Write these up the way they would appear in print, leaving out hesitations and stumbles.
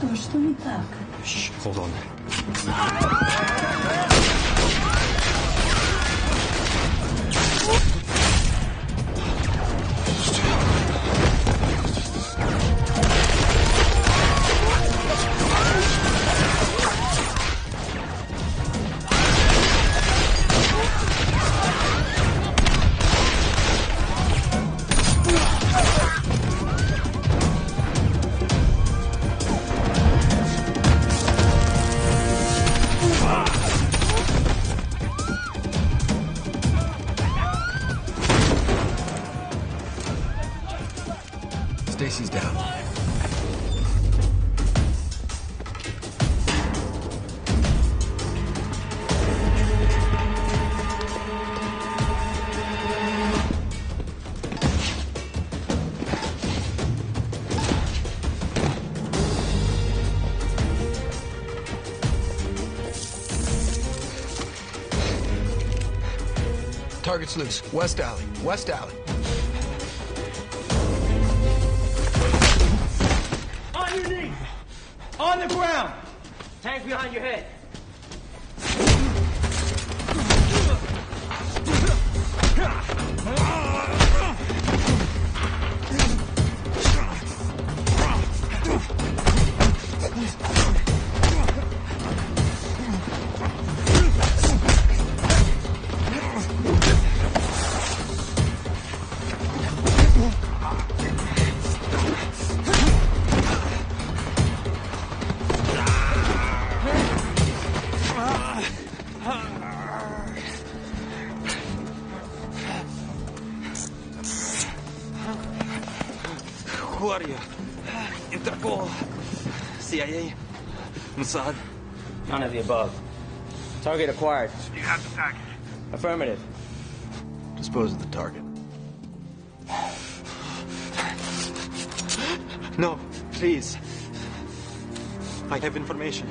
Ну что не так? Shh, hold on. Stacy's down. Target's loose. West alley. West alley. On your knees! On the ground! Hands behind your head. Who are you? Interpol? CIA? Mossad? None of the above. Target acquired. You have the package. Affirmative. Dispose of the target. No, please. I have information.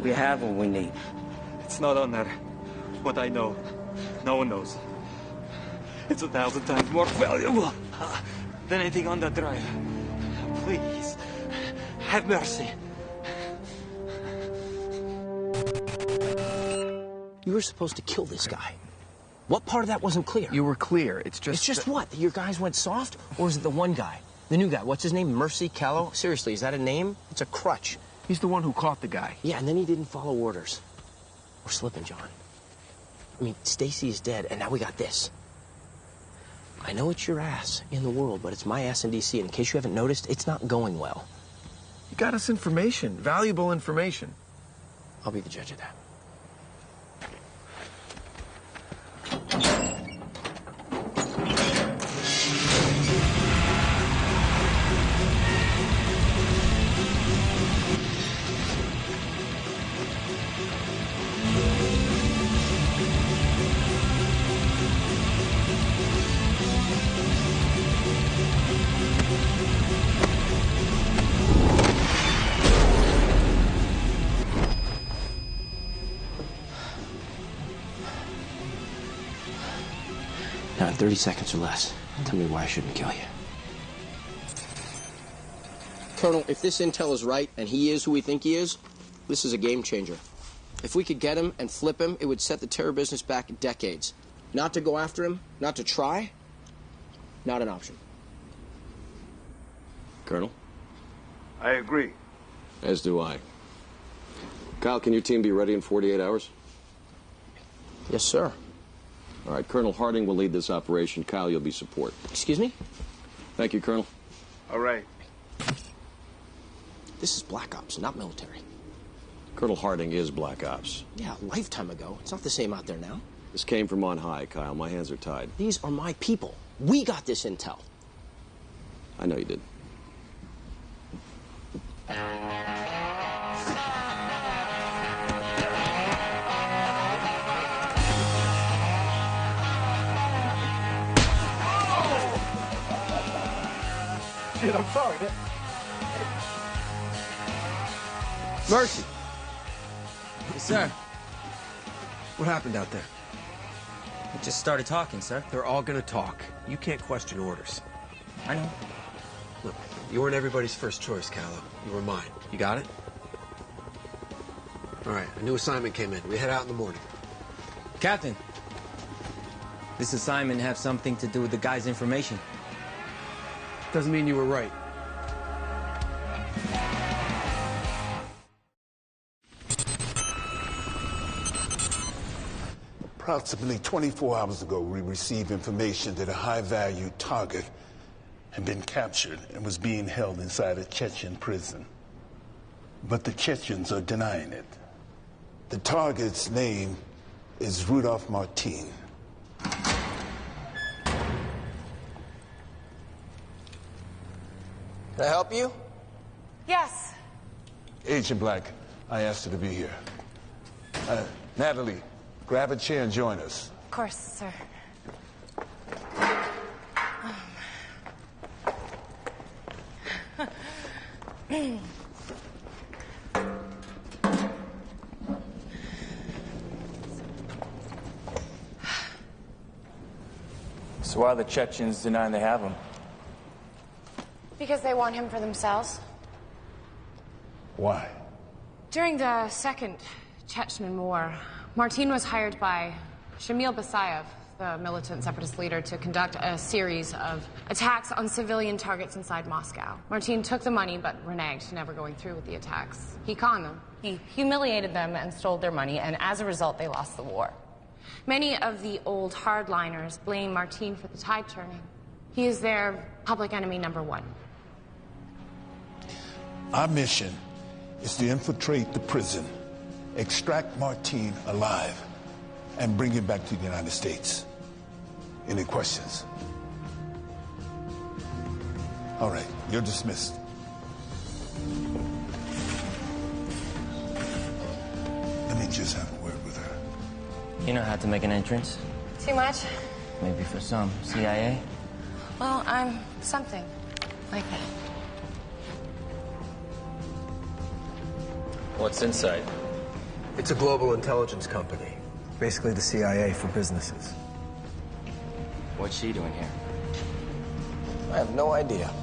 We have what we need. It's not on there. What I know, no one knows. It's 1,000 times more valuable than anything on that drive. Please, have mercy. You were supposed to kill this guy. What part of that wasn't clear? You were clear. It's just... It's just what? That your guys went soft? Or is it the one guy? The new guy. What's his name? Mercy Callow? Seriously, is that a name? It's a crutch. He's the one who caught the guy. Yeah, and then he didn't follow orders. We're slipping, John. I mean, Stacy is dead, and now we got this. I know it's your ass in the world, but it's my ass in D.C., and in case you haven't noticed, it's not going well. You got us information. Valuable information. I'll be the judge of that. Now, in 30 seconds or less, tell me why I shouldn't kill you. Colonel, if this intel is right, and he is who we think he is, this is a game changer. If we could get him and flip him, it would set the terror business back decades. Not to go after him, not to try, not an option. Colonel? I agree. As do I. Kyle, can your team be ready in 48 hours? Yes, sir. All right, Colonel Harding will lead this operation. Kyle, you'll be support. Excuse me? Thank you, Colonel. All right. This is Black Ops, not military. Colonel Harding is Black Ops. Yeah, a lifetime ago. It's not the same out there now. This came from on high, Kyle. My hands are tied. These are my people. We got this intel. I know you did. shit. I'm sorry. Mercy. Yes, sir. What happened out there? We just started talking, sir. They're all gonna talk. You can't question orders. I know. Look, you weren't everybody's first choice, Callow. You were mine. You got it? All right, a new assignment came in. We head out in the morning. Captain, this assignment have something to do with the guy's information. Doesn't mean you were right. Approximately 24 hours ago, we received information that a high-value target had been captured and was being held inside a Chechen prison. But the Chechens are denying it. The target's name is Rudolph Martin. Can I help you? Yes. Agent Black, I asked her to be here. Natalie, grab a chair and join us. Of course, sir. So why are the Chechens denying they have him? Because they want him for themselves. Why? During the Second Chechen War, Martin was hired by Shamil Basayev, the militant separatist leader, to conduct a series of attacks on civilian targets inside Moscow. Martin took the money but reneged, never going through with the attacks. He conned them. He humiliated them and stole their money, and as a result, they lost the war. Many of the old hardliners blame Martin for the tide turning. He is their public enemy #1. Our mission is to infiltrate the prison, extract Martin alive, and bring him back to the United States. Any questions? All right, you're dismissed. Let me just have a word with her. You know how to make an entrance? Too much? Maybe for some. CIA? Well, I'm something like that. What's inside? It's a global intelligence company. Basically the CIA for businesses. What's she doing here? I have no idea.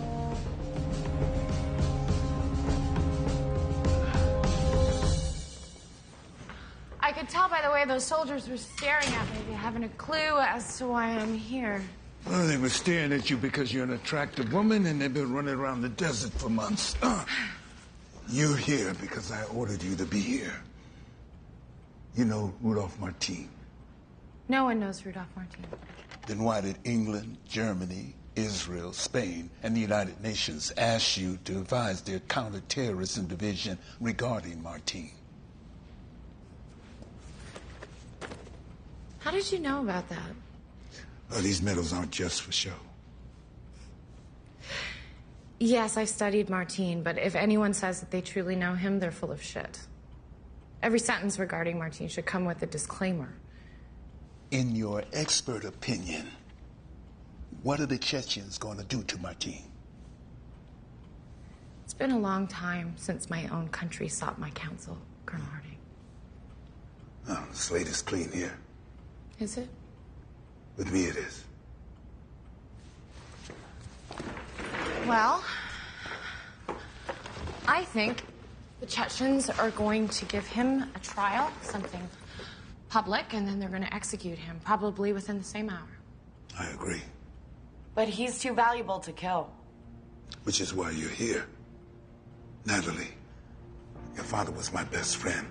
I could tell by the way those soldiers were staring at me. They haven't a clue as to why I'm here. Well, they were staring at you because you're an attractive woman and they've been running around the desert for months. You're here because I ordered you to be here. You know Rudolph Martin. No one knows Rudolph Martin. Then why did England, Germany, Israel, Spain, and the United Nations ask you to advise their counterterrorism division regarding Martin? How did you know about that? Well, these medals aren't just for show. Yes, I studied Martin, but if anyone says that they truly know him, they're full of shit. Every sentence regarding Martin should come with a disclaimer. In your expert opinion, what are the Chechens going to do to Martin? It's been a long time since my own country sought my counsel, Colonel Harding. Oh, the slate is clean here. Is it? With me it is. Well, I think the Chechens are going to give him a trial, something public, and then they're going to execute him, probably within the same hour. I agree. But he's too valuable to kill. Which is why you're here. Natalie, your father was my best friend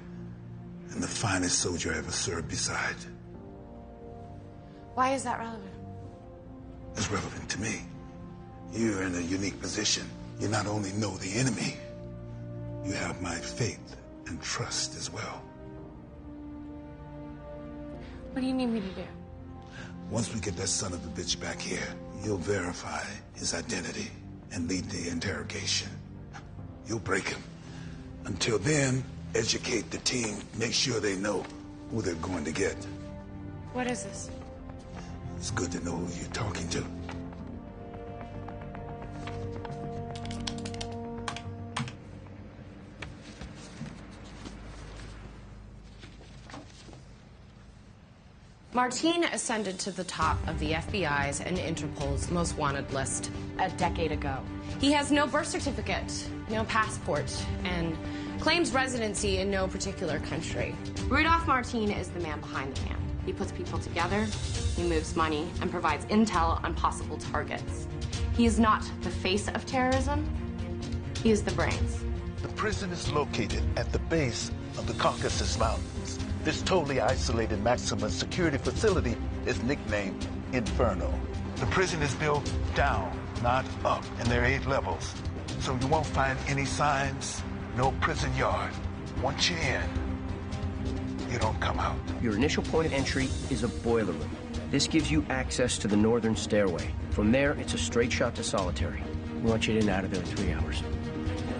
and the finest soldier I ever served beside. Why is that relevant? It's relevant to me. You're in a unique position. You not only know the enemy, you have my faith and trust as well. What do you need me to do? Once we get that son of a bitch back here, you'll verify his identity and lead the interrogation. You'll break him. Until then, educate the team. Make sure they know who they're going to get. What is this? It's good to know who you're talking to. Martin ascended to the top of the FBI's and Interpol's most wanted list a decade ago. He has no birth certificate, no passport, and claims residency in no particular country. Rudolph Martin is the man behind the man. He puts people together, he moves money, and provides intel on possible targets. He is not the face of terrorism, he is the brains. The prison is located at the base of the Caucasus Mountains. This totally isolated maximum security facility is nicknamed Inferno. The prison is built down, not up, and there are 8 levels. So you won't find any signs, no prison yard. Once you're in, you don't come out. Your initial point of entry is a boiler room. This gives you access to the northern stairway. From there, it's a straight shot to solitary. We want you in and out of there in 3 hours.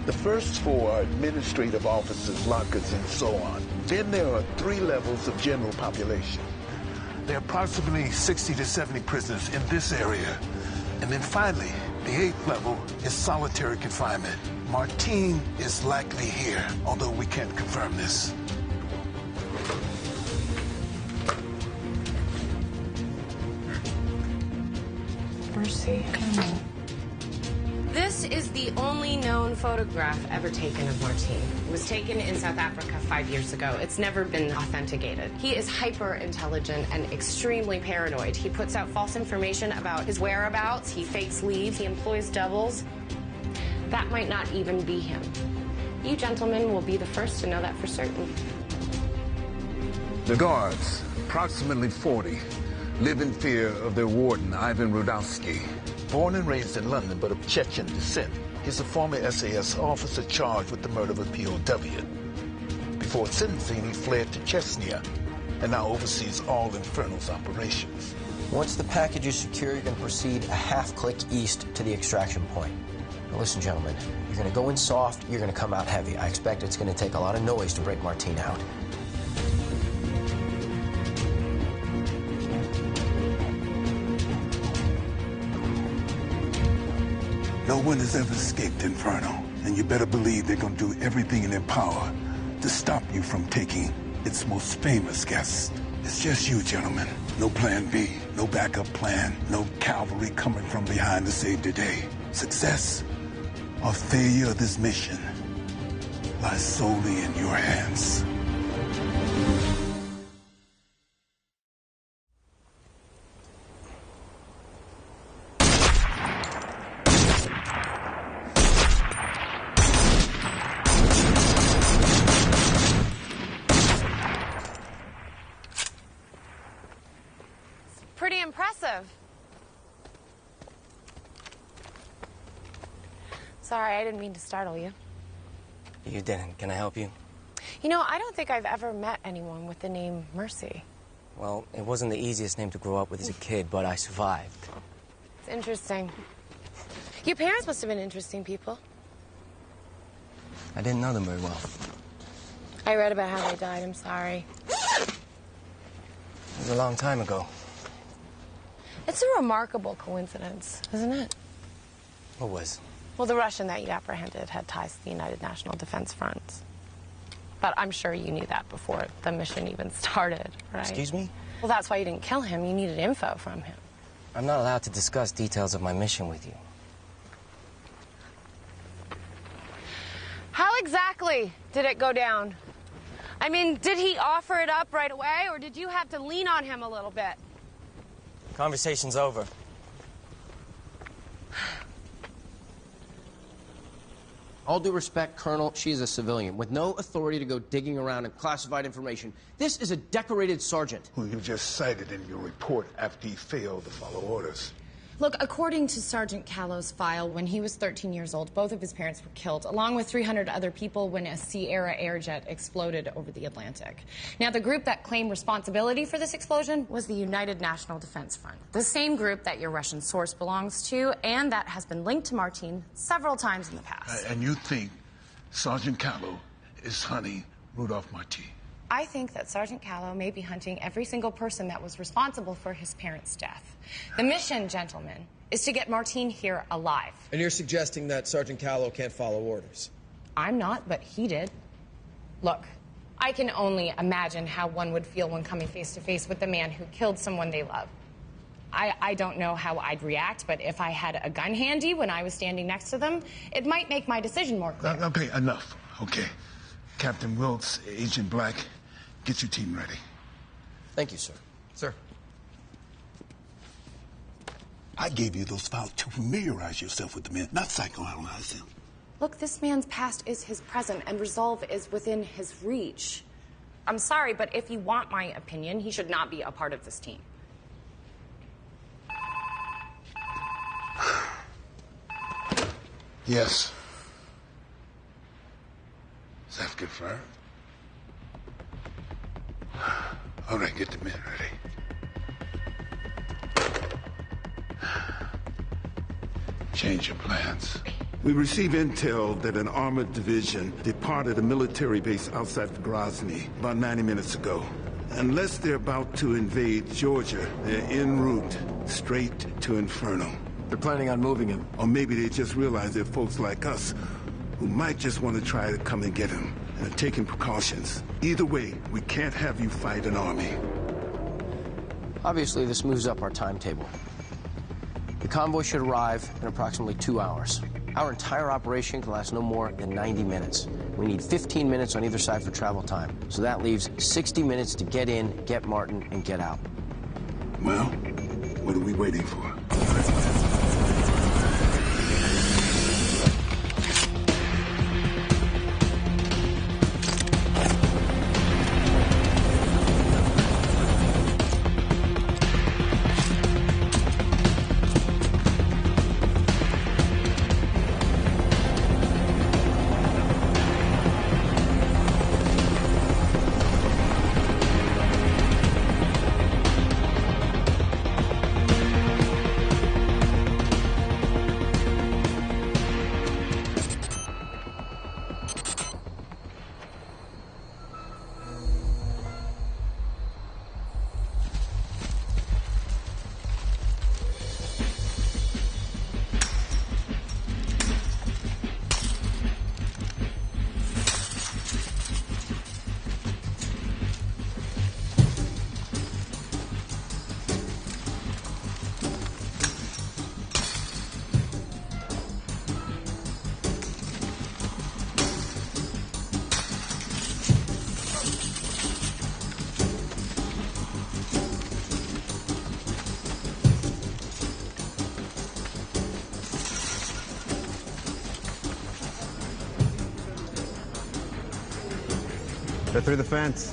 The first 4 are administrative offices, lockers, and so on. Then there are 3 levels of general population. There are approximately 60 to 70 prisoners in this area. And then finally, the 8th level is solitary confinement. Martin is likely here, although we can't confirm this. Mercy. This is the only known photograph ever taken of Martin. It was taken in South Africa 5 years ago. It's never been authenticated. He is hyper-intelligent and extremely paranoid. He puts out false information about his whereabouts. He fakes leaves. He employs doubles. That might not even be him. You gentlemen will be the first to know that for certain. The guards, approximately 40, live in fear of their warden, Ivan Rudowski. Born and raised in London, but of Chechen descent, he's a former SAS officer charged with the murder of a POW. Before sentencing, he fled to Chechnya and now oversees all Inferno's operations. Once the package is secure, you're going to proceed a half-click east to the extraction point. Now listen, gentlemen, you're going to go in soft, you're going to come out heavy. I expect it's going to take a lot of noise to break Martin out. No one has ever escaped Inferno, and you better believe they're going to do everything in their power to stop you from taking its most famous guest. It's just you, gentlemen. No plan B, no backup plan, no cavalry coming from behind to save the day. Success or failure of this mission lies solely in your hands. Pretty impressive. Sorry, I didn't mean to startle you. You didn't. Can I help you? You know, I don't think I've ever met anyone with the name Mercy. Well, it wasn't the easiest name to grow up with as a kid, but I survived. It's interesting. Your parents must have been interesting people. I didn't know them very well. I read about how they died. I'm sorry. It was a long time ago. It's a remarkable coincidence, isn't it? What was? Well, the Russian that you apprehended had ties to the United National Defense Front. But I'm sure you knew that before the mission even started, right? Excuse me? Well, that's why you didn't kill him. You needed info from him. I'm not allowed to discuss details of my mission with you. How exactly did it go down? I mean, did he offer it up right away, or did you have to lean on him a little bit? Conversation's over. All due respect, Colonel, she's a civilian with no authority to go digging around in classified information. This is a decorated sergeant. Who you just cited in your report after he failed to follow orders. Look, according to Sergeant Callow's file, when he was 13 years old, both of his parents were killed, along with 300 other people when a Sierra Airjet exploded over the Atlantic. Now, the group that claimed responsibility for this explosion was the United National Defense Front, the same group that your Russian source belongs to and that has been linked to Martin several times in the past. And you think Sergeant Callow is hunting Rudolph Martin? I think that Sergeant Callow may be hunting every single person that was responsible for his parents' death. The mission, gentlemen, is to get Martin here alive. And you're suggesting that Sergeant Callow can't follow orders? I'm not, but he did. Look, I can only imagine how one would feel when coming face to face with the man who killed someone they love. I don't know how I'd react, but if I had a gun handy when I was standing next to them, it might make my decision more clear. Okay, enough. Okay. Captain Wilkes, Agent Black, get your team ready. Thank you, sir. Sir. I gave you those files to familiarize yourself with the men, not psychoanalyze them. Look, this man's past is his present, and resolve is within his reach. I'm sorry, but if you want my opinion, he should not be a part of this team. Yes. Is that confirmed? All right, get the men ready. Change your plans. We received intel that an armored division departed a military base outside of Grozny about 90 minutes ago. Unless they're about to invade Georgia, they're en route straight to Inferno. They're planning on moving him. Or maybe they just realize they're folks like us who might just want to try to come and get him and are taking precautions. Either way, we can't have you fight an army. Obviously, this moves up our timetable. The convoy should arrive in approximately 2 hours. Our entire operation can last no more than 90 minutes. We need 15 minutes on either side for travel time. So that leaves 60 minutes to get in, get Martin, and get out. Well, what are we waiting for? They're through the fence.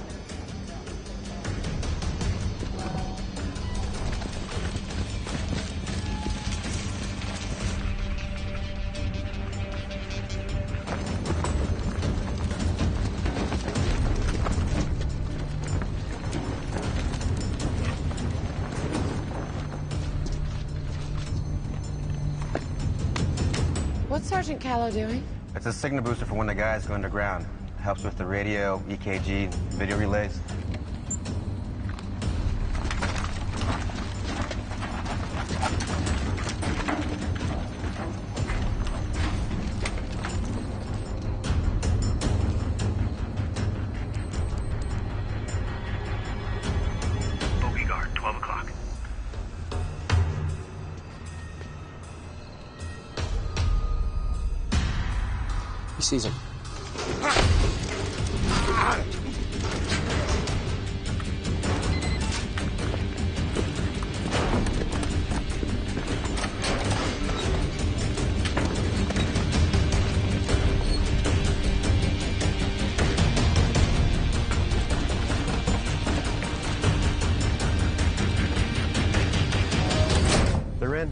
What's Sergeant Callow doing? It's a signal booster for when the guys go underground. Helps with the radio, EKG, video relays. Beauregard, 12 o'clock. He sees him. They're in.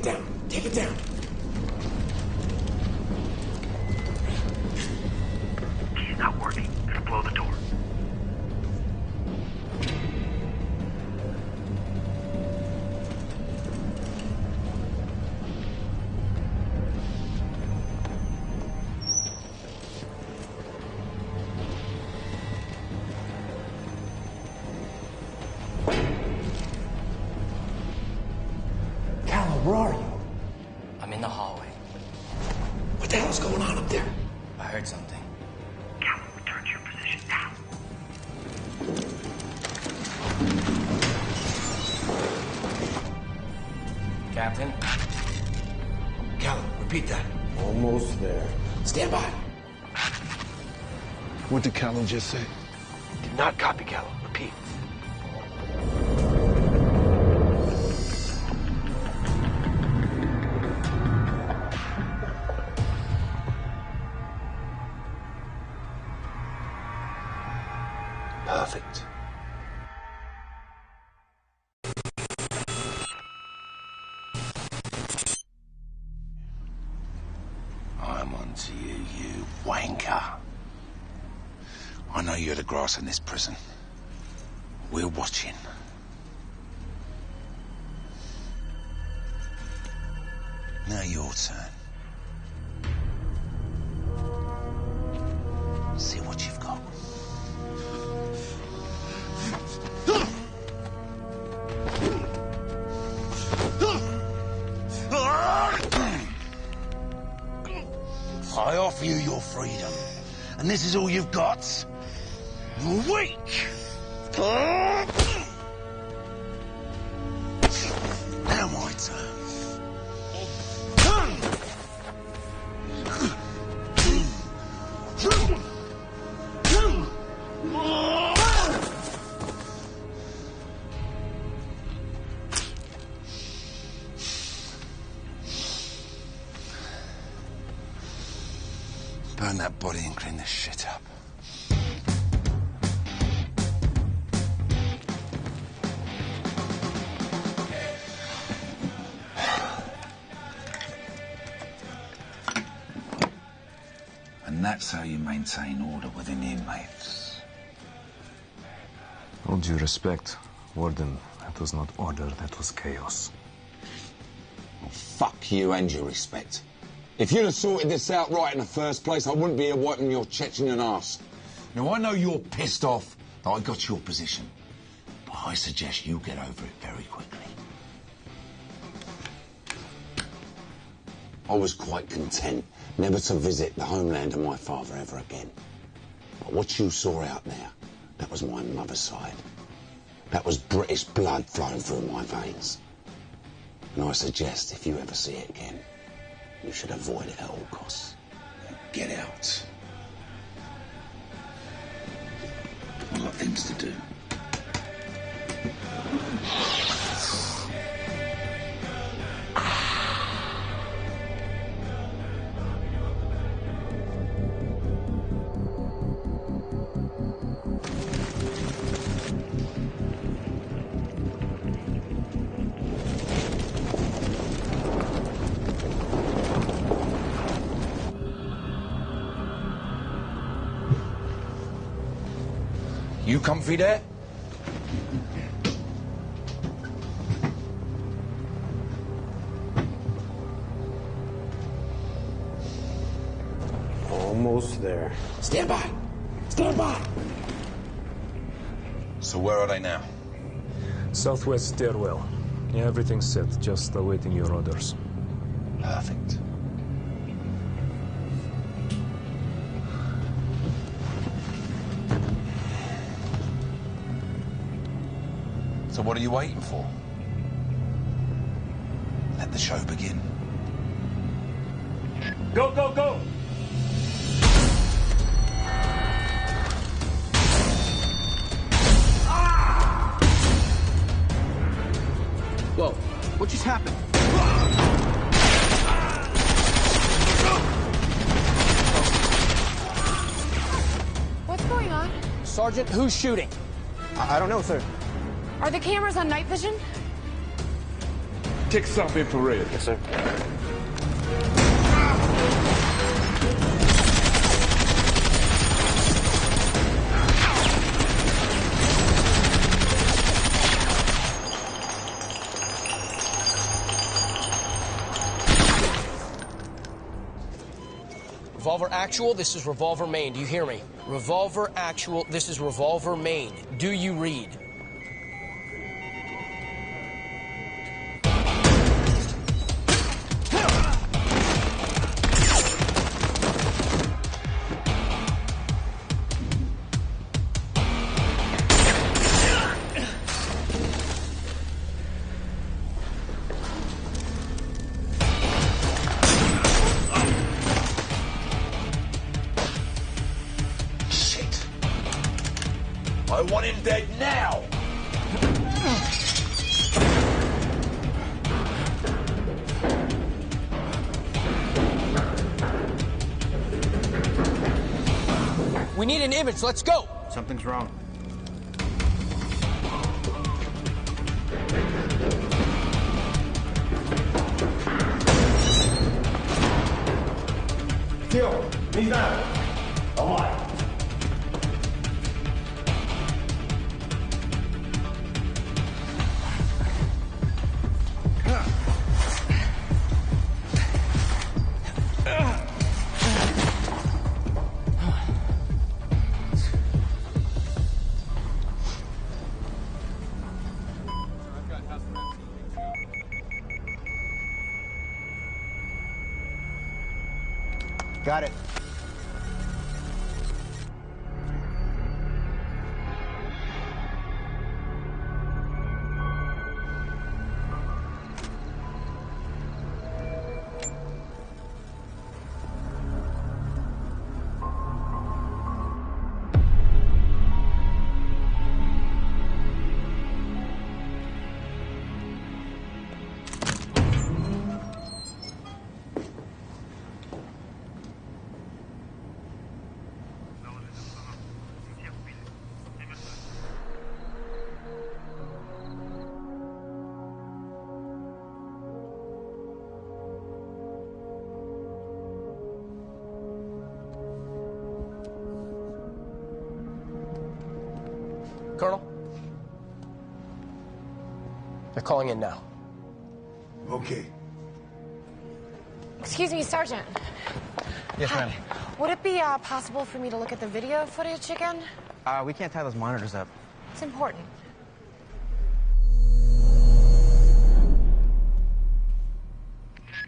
it down. Take it down. Key's not working. Let's blow the door. Where are you? I'm in the hallway. What the hell's going on up there? I heard something. Callum, return to your position now. Captain? Callum, repeat that. Almost there. Stand by. What did Callum just say? Do not copy, Callum. Repeat. Perfect. I'm on to you, you wanker. I know you're the grass in this prison. We're watching. Now your turn. See what you've got. I offer you your freedom, and this is all you've got. You're weak. Now my turn. Burn that body and clean this shit up. And that's how you maintain order within the inmates. All due respect, Warden, that was not order, that was chaos. Well, fuck you and your respect. If you'd have sorted this out right in the first place, I wouldn't be here wiping your Chechen ass. Now, I know you're pissed off that I got your position, but I suggest you get over it very quickly. I was quite content never to visit the homeland of my father ever again. But what you saw out there, that was my mother's side. That was British blood flowing through my veins. And I suggest if you ever see it again, you should avoid it at all costs. Get out. I've got things to do. You comfy there? Almost there. Stand by. Stand by. So where are they now? Southwest stairwell. Yeah, everything's set, just awaiting your orders. Perfect. So what are you waiting for? Let the show begin. Go, go, go! Whoa, what just happened? What's going on? Sergeant, who's shooting? I don't know, sir. Are the cameras on night vision? Take some infrared. Yes, sir. Revolver Actual, this is Revolver Main. Do you hear me? Revolver Actual, this is Revolver Main. Do you read? I want him dead now! We need an image, let's go! Something's wrong. Kill. He's not. Alive. Got it. Colonel? They're calling in now. Okay. Excuse me, Sergeant. Yes, ma'am. Would it be possible for me to look at the video footage again? We can't tie those monitors up. It's important.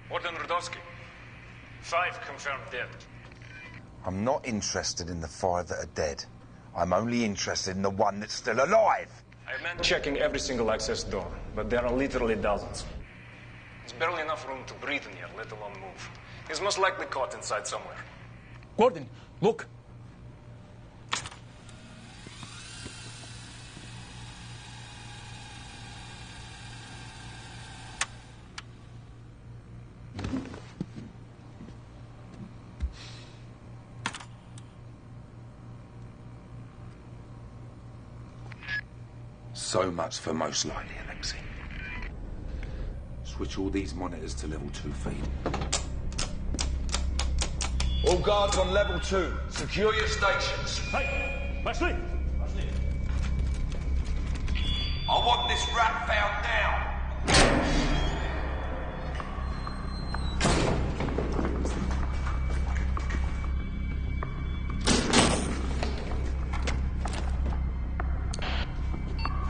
Warden Rudowski. 5 confirmed dead. I'm not interested in the 5 that are dead. I'm only interested in the one that's still alive. I have men checking every single access door, but there are literally dozens. There's barely enough room to breathe in here, let alone move. He's most likely caught inside somewhere. Gordon, look. So much for most likely, Alexei. Switch all these monitors to level 2 feed. All guards on level 2. Secure your stations. Hey, Leslie! I want this rat found now.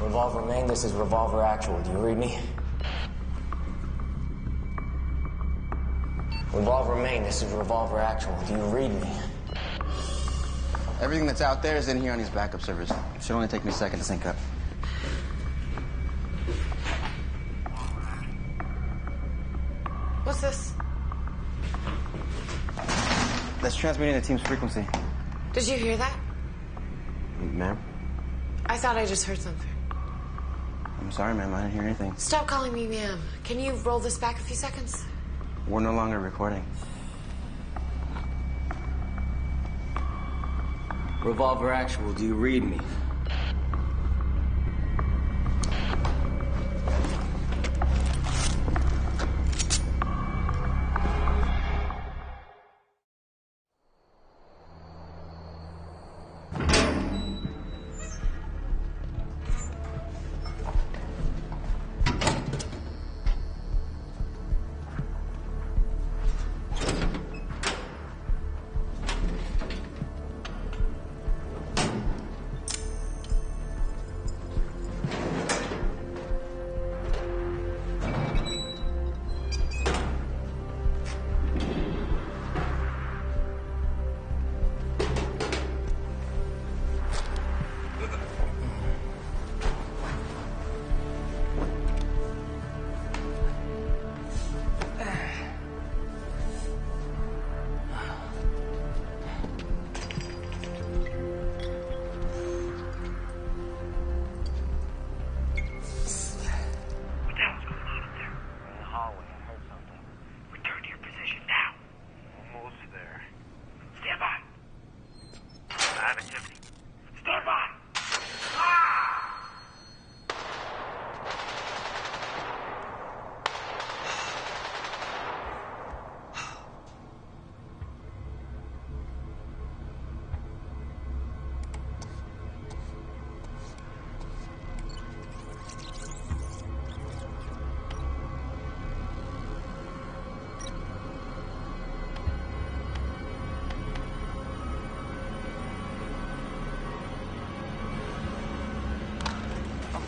Revolver Main, this is Revolver Actual. Do you read me? Revolver Main, this is Revolver Actual. Do you read me? Everything that's out there is in here on these backup servers. It should only take me a second to sync up. What's this? That's transmitting the team's frequency. Did you hear that? Ma'am? I thought I just heard something. I'm sorry, ma'am. I didn't hear anything. Stop calling me ma'am. Can you roll this back a few seconds? We're no longer recording. Revolver Actual, do you read me?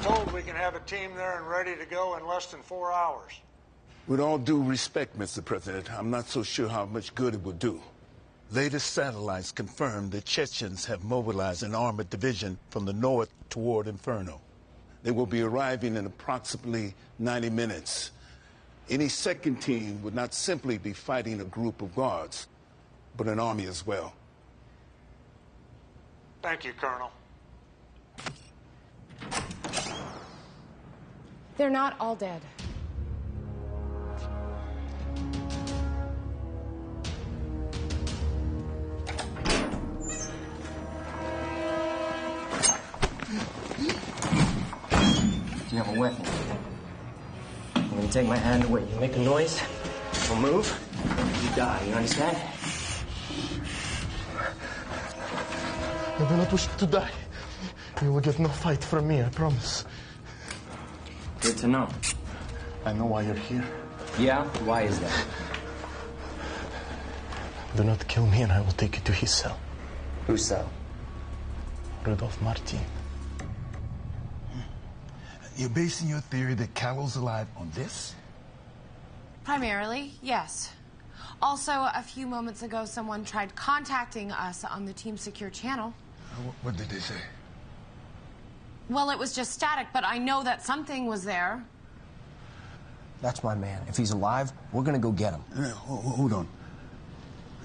told we can have a team there and ready to go in less than 4 hours. With all due respect, Mr. President, I'm not so sure how much good it will do. Latest satellites confirm the Chechens have mobilized an armored division from the north toward Inferno. They will be arriving in approximately 90 minutes. Any second team would not simply be fighting a group of guards, but an army as well. Thank you, Colonel. They're not all dead. Do you have a weapon? I'm gonna take my hand away. You make a noise, we'll move, you die. You understand? I do not wish to die. You will get no fight from me, I promise. Good to know. I know why you're here. Yeah? Why is that? Do not kill me and I will take you to his cell. Whose cell? Rudolph Martin. You're basing your theory that Callow's alive on this? Primarily, yes. Also, a few moments ago, someone tried contacting us on the Team Secure channel. What did they say? Well, it was just static, but I know that something was there. That's my man. If he's alive, we're gonna go get him. Hold on.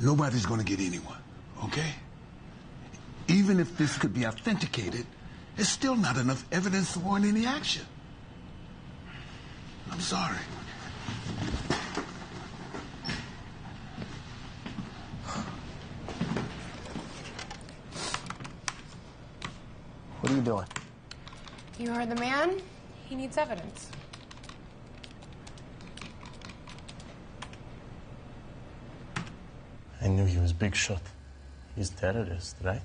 Nobody's gonna get anyone, okay? Even if this could be authenticated, there's still not enough evidence to warrant any action. I'm sorry. What are you doing? You heard the man? He needs evidence. I knew he was big shot. He's terrorist, right?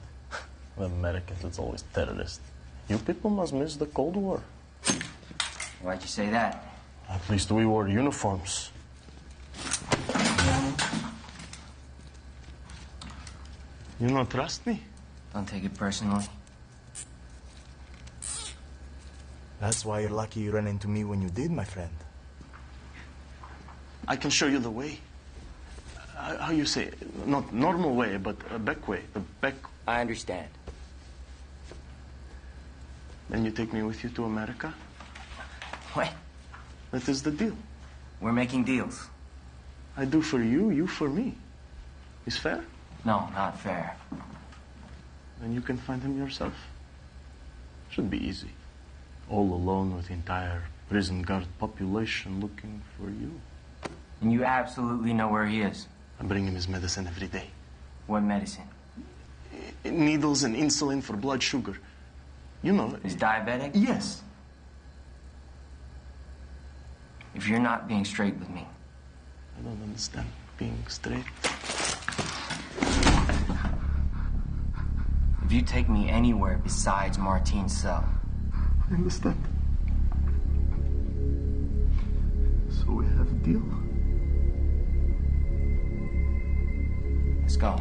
The Americans, it's always terrorist. You people must miss the Cold War. Why'd you say that? At least we wore uniforms. You don't trust me? Don't take it personally. That's why you're lucky you ran into me when you did, my friend. I can show you the way. How you say it? Not normal way, but a back way. The back. I understand. Then you take me with you to America? What? That is the deal. We're making deals. I do for you, you for me. Is fair? No, not fair. Then you can find him yourself. Should be easy. All alone with the entire prison guard population looking for you. And you absolutely know where he is? I bring him his medicine every day. What medicine? Needles and insulin for blood sugar. You know. He's diabetic? Yes. If you're not being straight with me. I don't understand being straight. If you take me anywhere besides Martin's cell. I understand. So we have a deal? Let's go.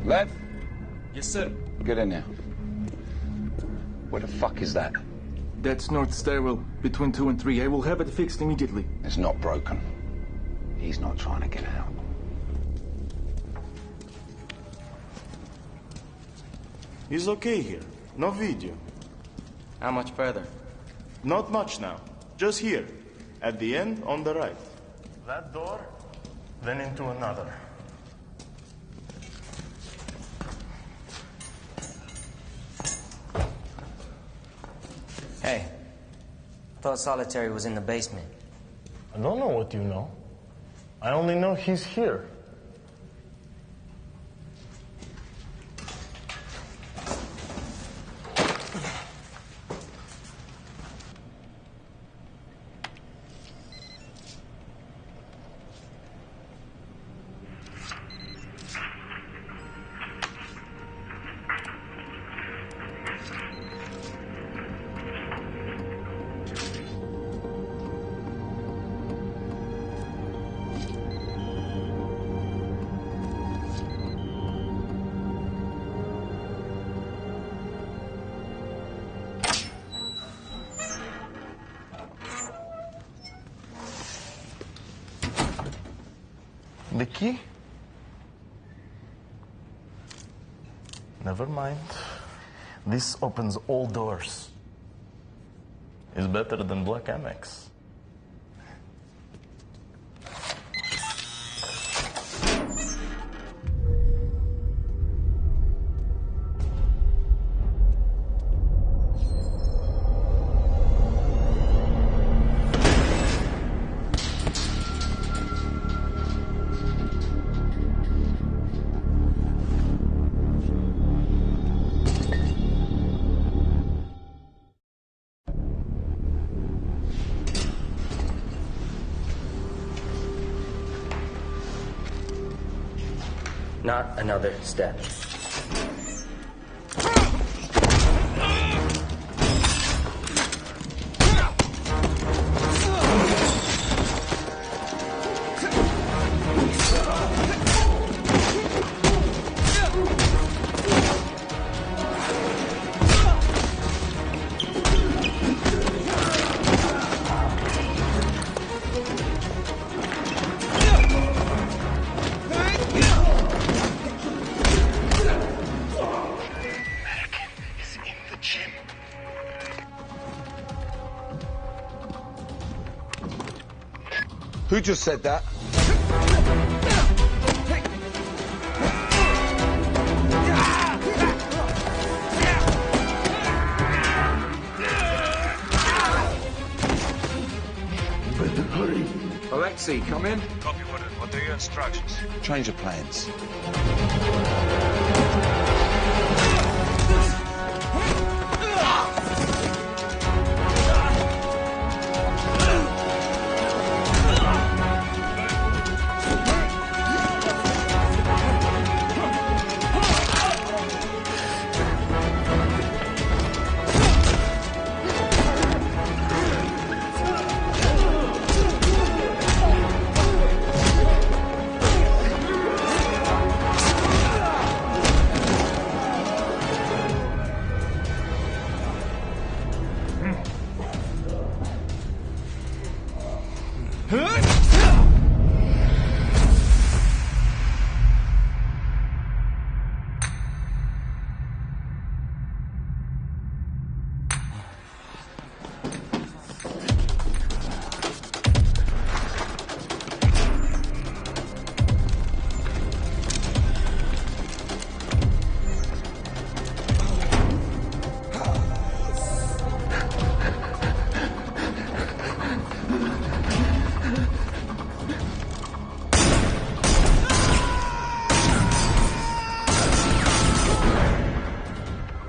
Lev? Yes, sir. Get in there. Where the fuck is that? That's north stairwell, between 2 and 3. I will have it fixed immediately. It's not broken. He's not trying to get out. He's okay here. No video. How much further? Not much now. Just here. At the end, on the right. That door, then into another. Hey, I thought solitary was in the basement. I don't know what you know. I only know he's here. The key? Never mind. This opens all doors. It's better than Black Amex. Not another step. Who just said that? Better hurry. Alexei, come in. Copy, Warden. What are your instructions? Change of plans.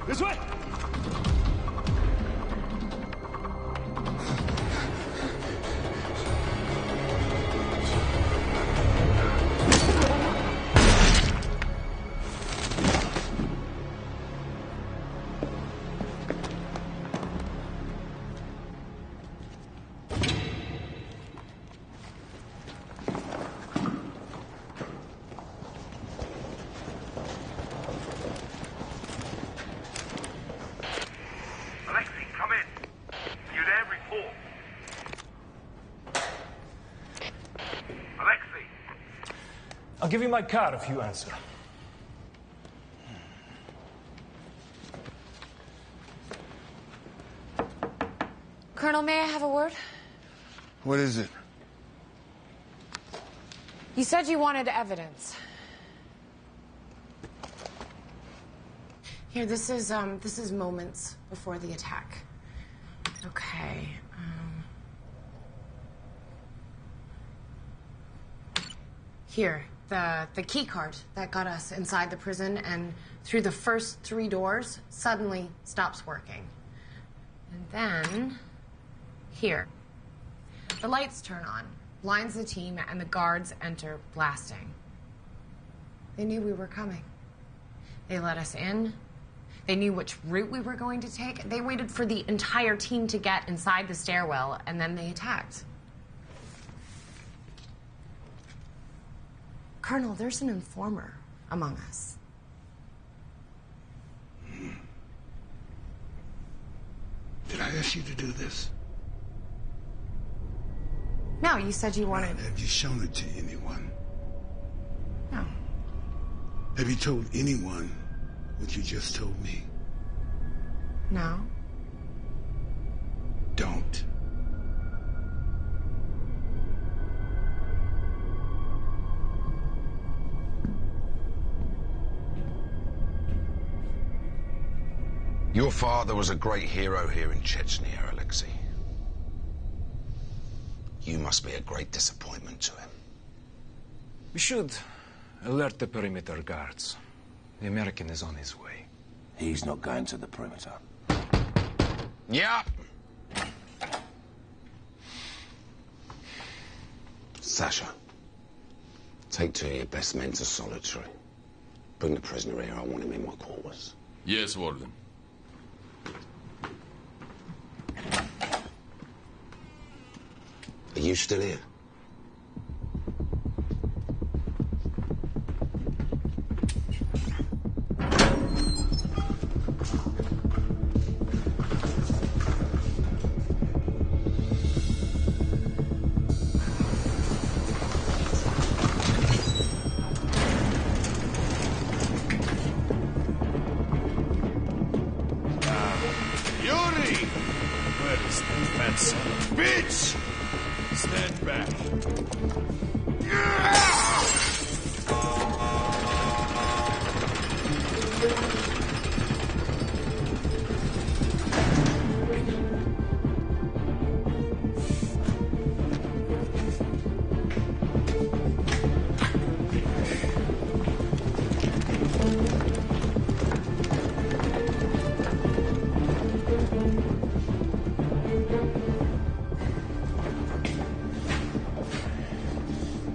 This way! I'll give you my card if you answer. Colonel, may I have a word? What is it? You said you wanted evidence. Here, this is moments before the attack. Okay. Here, the key card that got us inside the prison and through the first 3 doors suddenly stops working. And then, here, the lights turn on, blinds the team, and the guards enter blasting. They knew we were coming. They let us in. They knew which route we were going to take. They waited for the entire team to get inside the stairwell, and then they attacked. Colonel, there's an informer among us. Did I ask you to do this? No, you said you wanted... Have you shown it to anyone? Have you told anyone what you just told me? No. Don't. Your father was a great hero here in Chechnya, Alexei. You must be a great disappointment to him. We should alert the perimeter guards. The American is on his way. He's not going to the perimeter. Yeah. Sasha, take 2 of your best men to solitary. Bring the prisoner here. I want him in my quarters. Yes, Warden. Are you still here? Yuri! Where is that fat son of a bitch? Stand back.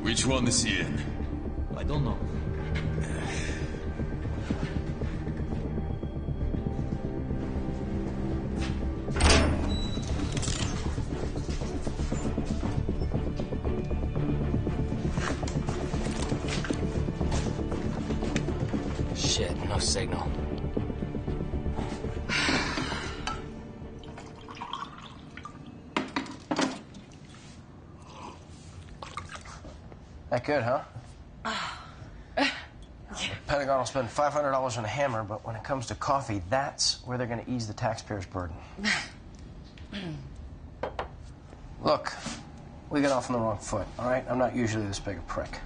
Which one is he in? I don't know. Shit, no signal. That good, huh? Pentagon will spend $500 on a hammer, but when it comes to coffee, that's where they're going to ease the taxpayers' burden. Look, we got off on the wrong foot, all right? I'm not usually this big a prick.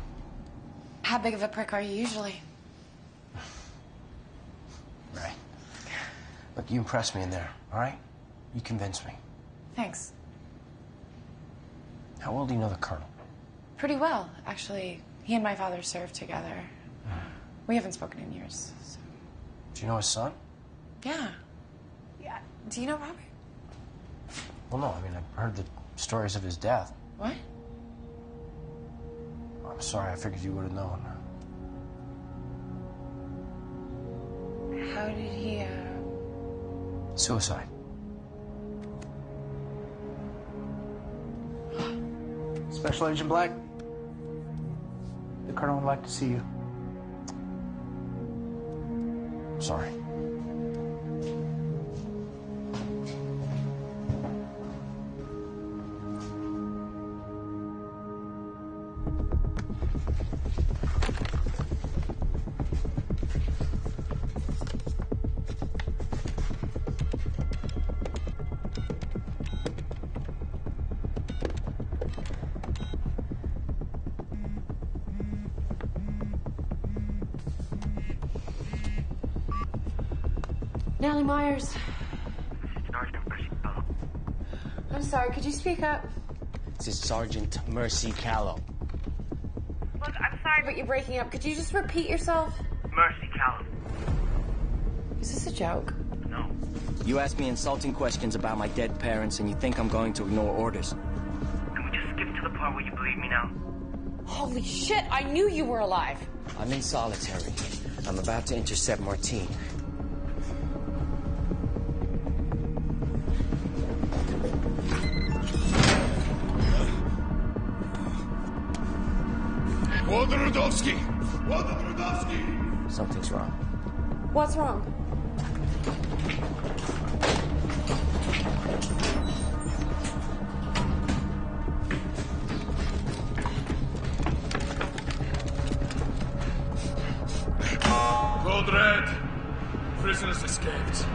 How big of a prick are you usually? Right. Look, you impressed me in there, all right? You convinced me. Thanks. How well do you know the Colonel? Pretty well, actually. He and my father served together. We haven't spoken in years, so... Do you know his son? Yeah. Yeah. Do you know Robert? Well, no, I mean, I've heard the stories of his death. What? I'm sorry, I figured you would have known. How did he, Suicide. Special Agent Black, the Colonel would like to see you. Sorry. Nellie Myers. Sergeant Mercy Callow. I'm sorry, could you speak up? This is Sergeant Mercy Callow. Look, I'm sorry, but you're breaking up. Could you just repeat yourself? Mercy Callow. Is this a joke? No. You ask me insulting questions about my dead parents, and you think I'm going to ignore orders. Can we just skip to the part where you believe me now? Holy shit, I knew you were alive. I'm in solitary. I'm about to intercept Martine. Walter Rudovsky! Walter Rudovsky! Something's wrong. What's wrong? escaped.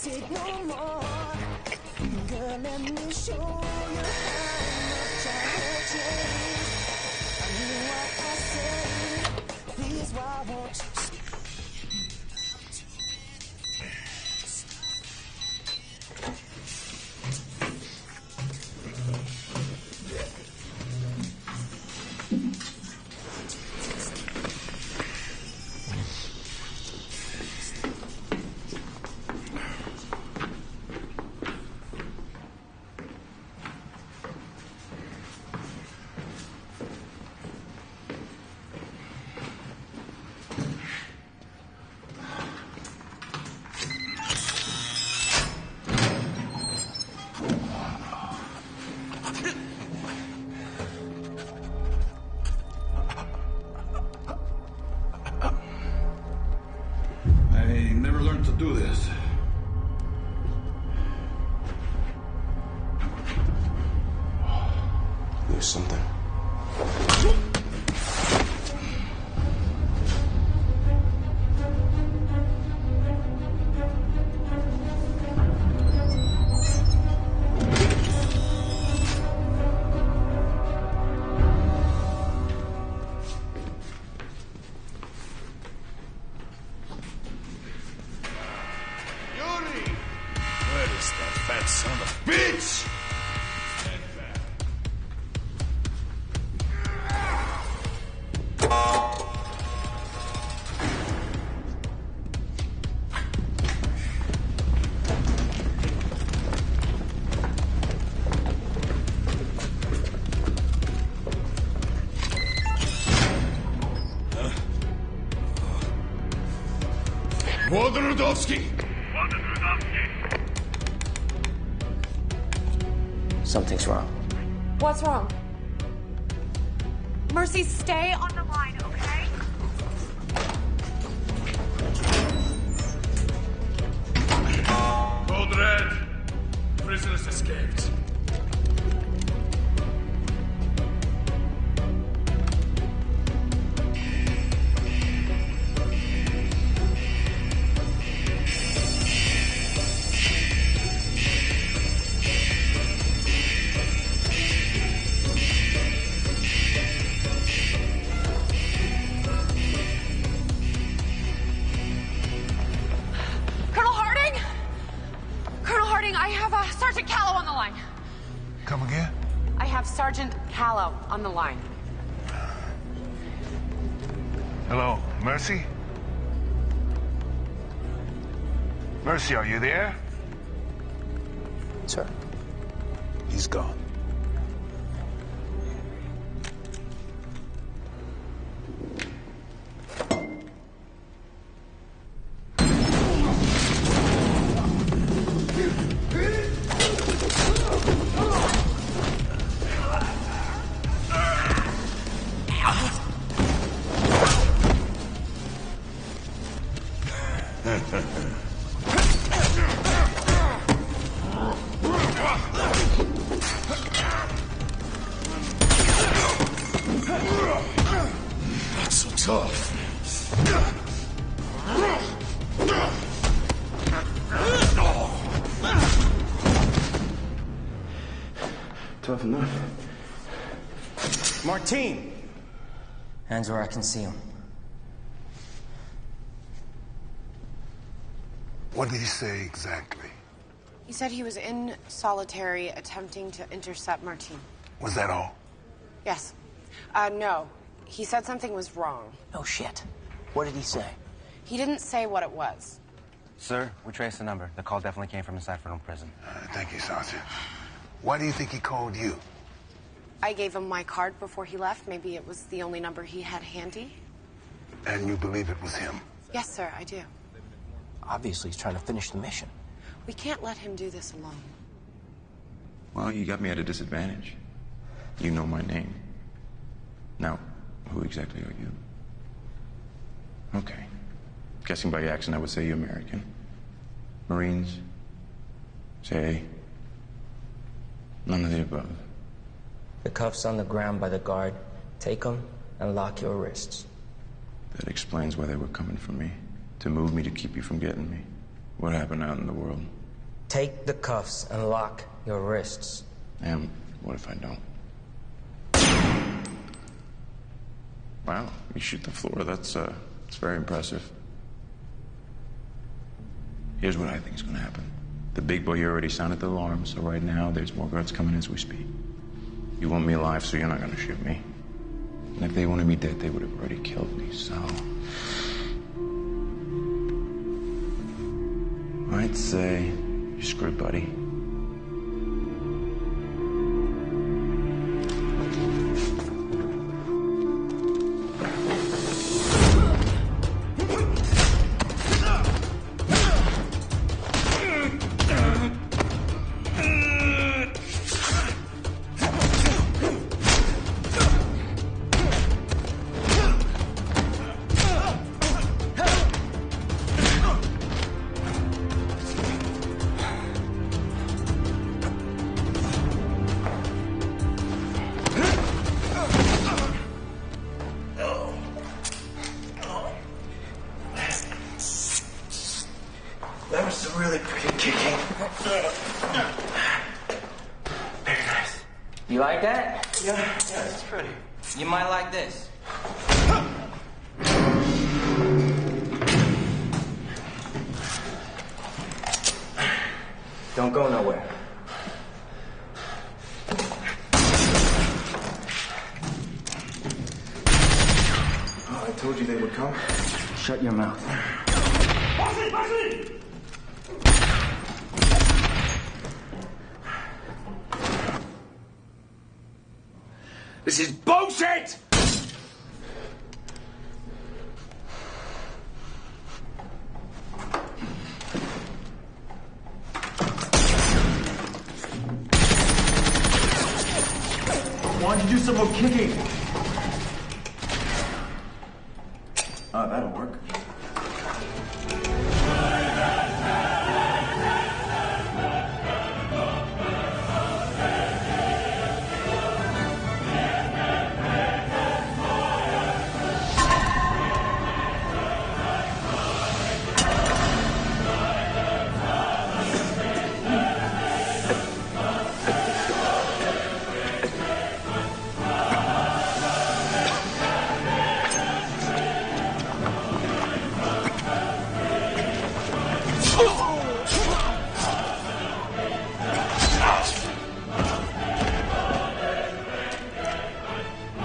Take no more. Girl, let me show you how much I will change. I mean what I say. Please, why won't you? Do this. There's something. Son of a bitch! Wodorowski! Something's wrong. What's wrong? Mercy, stay on the line, okay? Code Red. Prisoners escaped. I have Sergeant Callow on the line. Come again? I have Sergeant Callow on the line. Hello, Mercy? Mercy, are you there? Sir? He's gone. Not so tough. Tough enough. Martine! Hands where I can see him. What did he say exactly? He said he was in solitary attempting to intercept Martine. Was that all? Yes. No. He said something was wrong. No shit. What did he say? He didn't say what it was. Sir, we traced the number. The call definitely came from inside Fernal Prison. Thank you, Sergeant. Why do you think he called you? I gave him my card before he left. Maybe it was the only number he had handy. And you believe it was him? Yes, sir, I do. Obviously, he's trying to finish the mission. We can't let him do this alone. Well, you got me at a disadvantage. You know my name. Now, who exactly are you? Okay. Guessing by your accent, I would say you're American. Marines? CIA? None of the above. The cuffs on the ground by the guard. Take them and lock your wrists. That explains why they were coming for me. To move me to keep you from getting me. What happened out in the world? Take the cuffs and lock your wrists. And what if I don't? Wow, you shoot the floor. That's very impressive. Here's what I think is gonna happen. The big boy here already sounded the alarm, so right now there's more guards coming as we speak. You want me alive, so you're not gonna shoot me. And if they wanted me dead, they would have already killed me, so... I'd say you're screwed, buddy. That was some really pretty kicking. Very nice. You like that? Yeah, it's pretty. You might like this. Don't go nowhere. Oh, I told you they would come. Shut your mouth. This is bullshit! Why don't you do some more kicking? That'll work.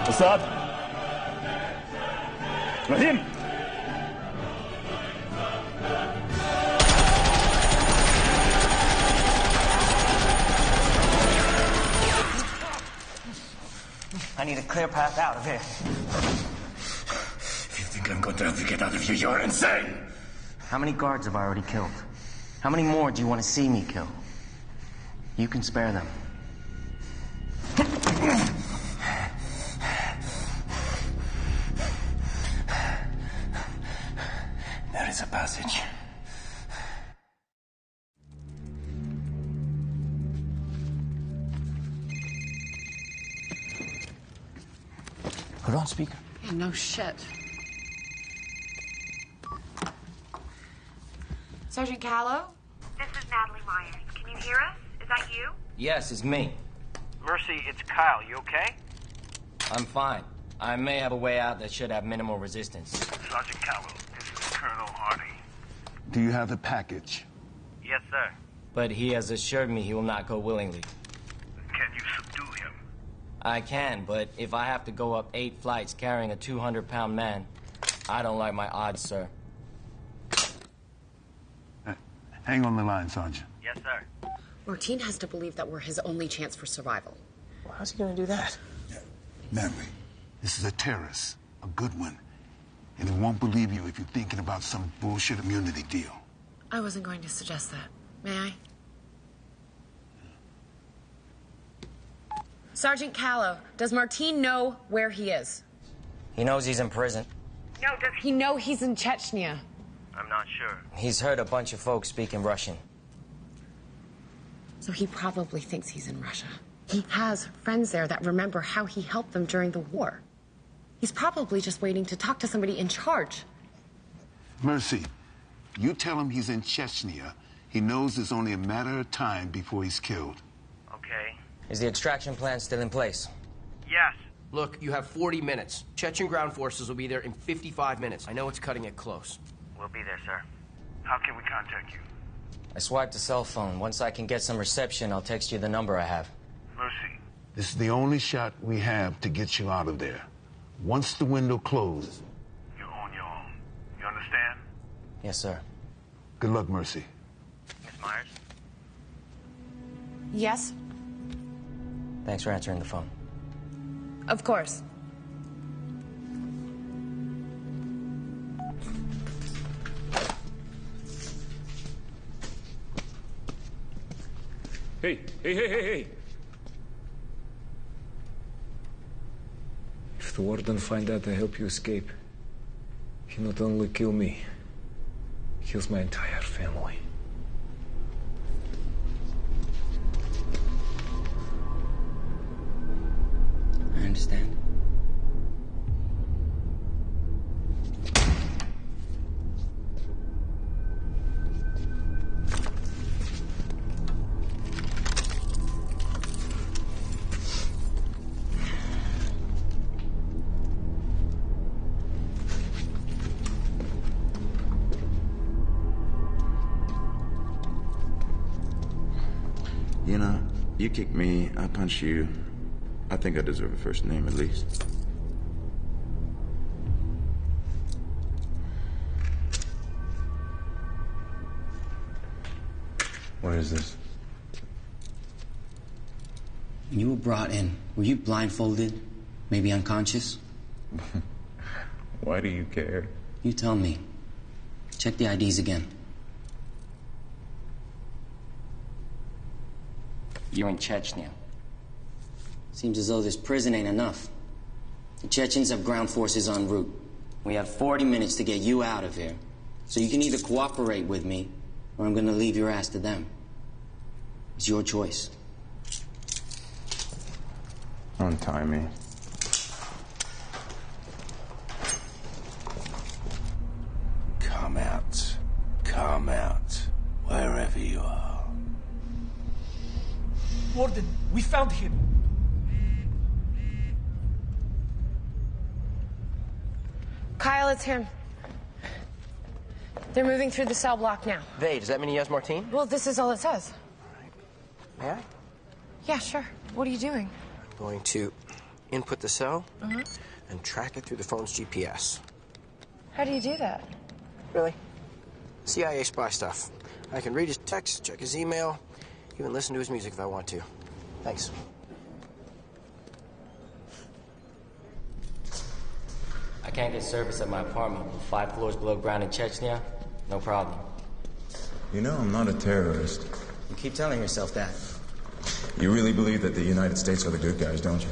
Assad? Rahim! I need a clear path out of here. If you think I'm going to help you get out of here, you're insane! How many guards have I already killed? How many more do you want to see me kill? You can spare them. There is a passage. Put it on speaker. Yeah, no shit. Sergeant Callow? This is Natalie Myers. Can you hear us? Is that you? Yes, it's me. Mercy, it's Kyle. You okay? I'm fine. I may have a way out that should have minimal resistance. Sergeant Callow, this is Colonel Hardy. Do you have the package? Yes, sir. But he has assured me he will not go willingly. Can you subdue him? I can, but if I have to go up 8 flights carrying a 200-pound man, I don't like my odds, sir. Hang on the line, Sergeant. Yes, sir. Martin has to believe that we're his only chance for survival. Well, how's he gonna do that? Mary, this is a terrorist, a good one. And he won't believe you if you're thinking about some bullshit immunity deal. I wasn't going to suggest that. May I? Sergeant Callow, does Martin know where he is? He knows he's in prison. No, does he know he's in Chechnya? I'm not sure. He's heard a bunch of folks speaking Russian. So he probably thinks he's in Russia. He has friends there that remember how he helped them during the war. He's probably just waiting to talk to somebody in charge. Mercy, you tell him he's in Chechnya. He knows it's only a matter of time before he's killed. Okay. Is the extraction plan still in place? Yes. Look, you have 40 minutes. Chechen ground forces will be there in 55 minutes. I know it's cutting it close. We'll be there, sir. How can we contact you? I swiped a cell phone. Once I can get some reception, I'll text you the number I have. Mercy. This is the only shot we have to get you out of there. Once the window closes... You're on your own. You understand? Yes, sir. Good luck, Mercy. Miss Myers? Yes? Thanks for answering the phone. Of course. Hey. If the warden find out I help you escape, he not only kill me, he kills my entire family. I understand. You know, you kick me, I punch you. I think I deserve a first name at least. What is this? When you were brought in, were you blindfolded? Maybe unconscious? Why do you care? You tell me. Check the IDs again. You're in Chechnya. Seems as though this prison ain't enough. The Chechens have ground forces en route. We have 40 minutes to get you out of here. So you can either cooperate with me, or I'm gonna leave your ass to them. It's your choice. Untie me. Come out, wherever you are. Warden, we found him. Kyle, it's him. They're moving through the cell block now. They, does that mean he has Martin? Well, this is all it says. May I? Yeah, sure. What are you doing? I'm going to input the cell and track it through the phone's GPS. How do you do that? Really? CIA spy stuff. I can read his texts, check his email, even listen to his music if I want to. Thanks. I can't get service at my apartment. 5 floors below ground in Chechnya? No problem. You know I'm not a terrorist. You keep telling yourself that. You really believe that the United States are the good guys, don't you?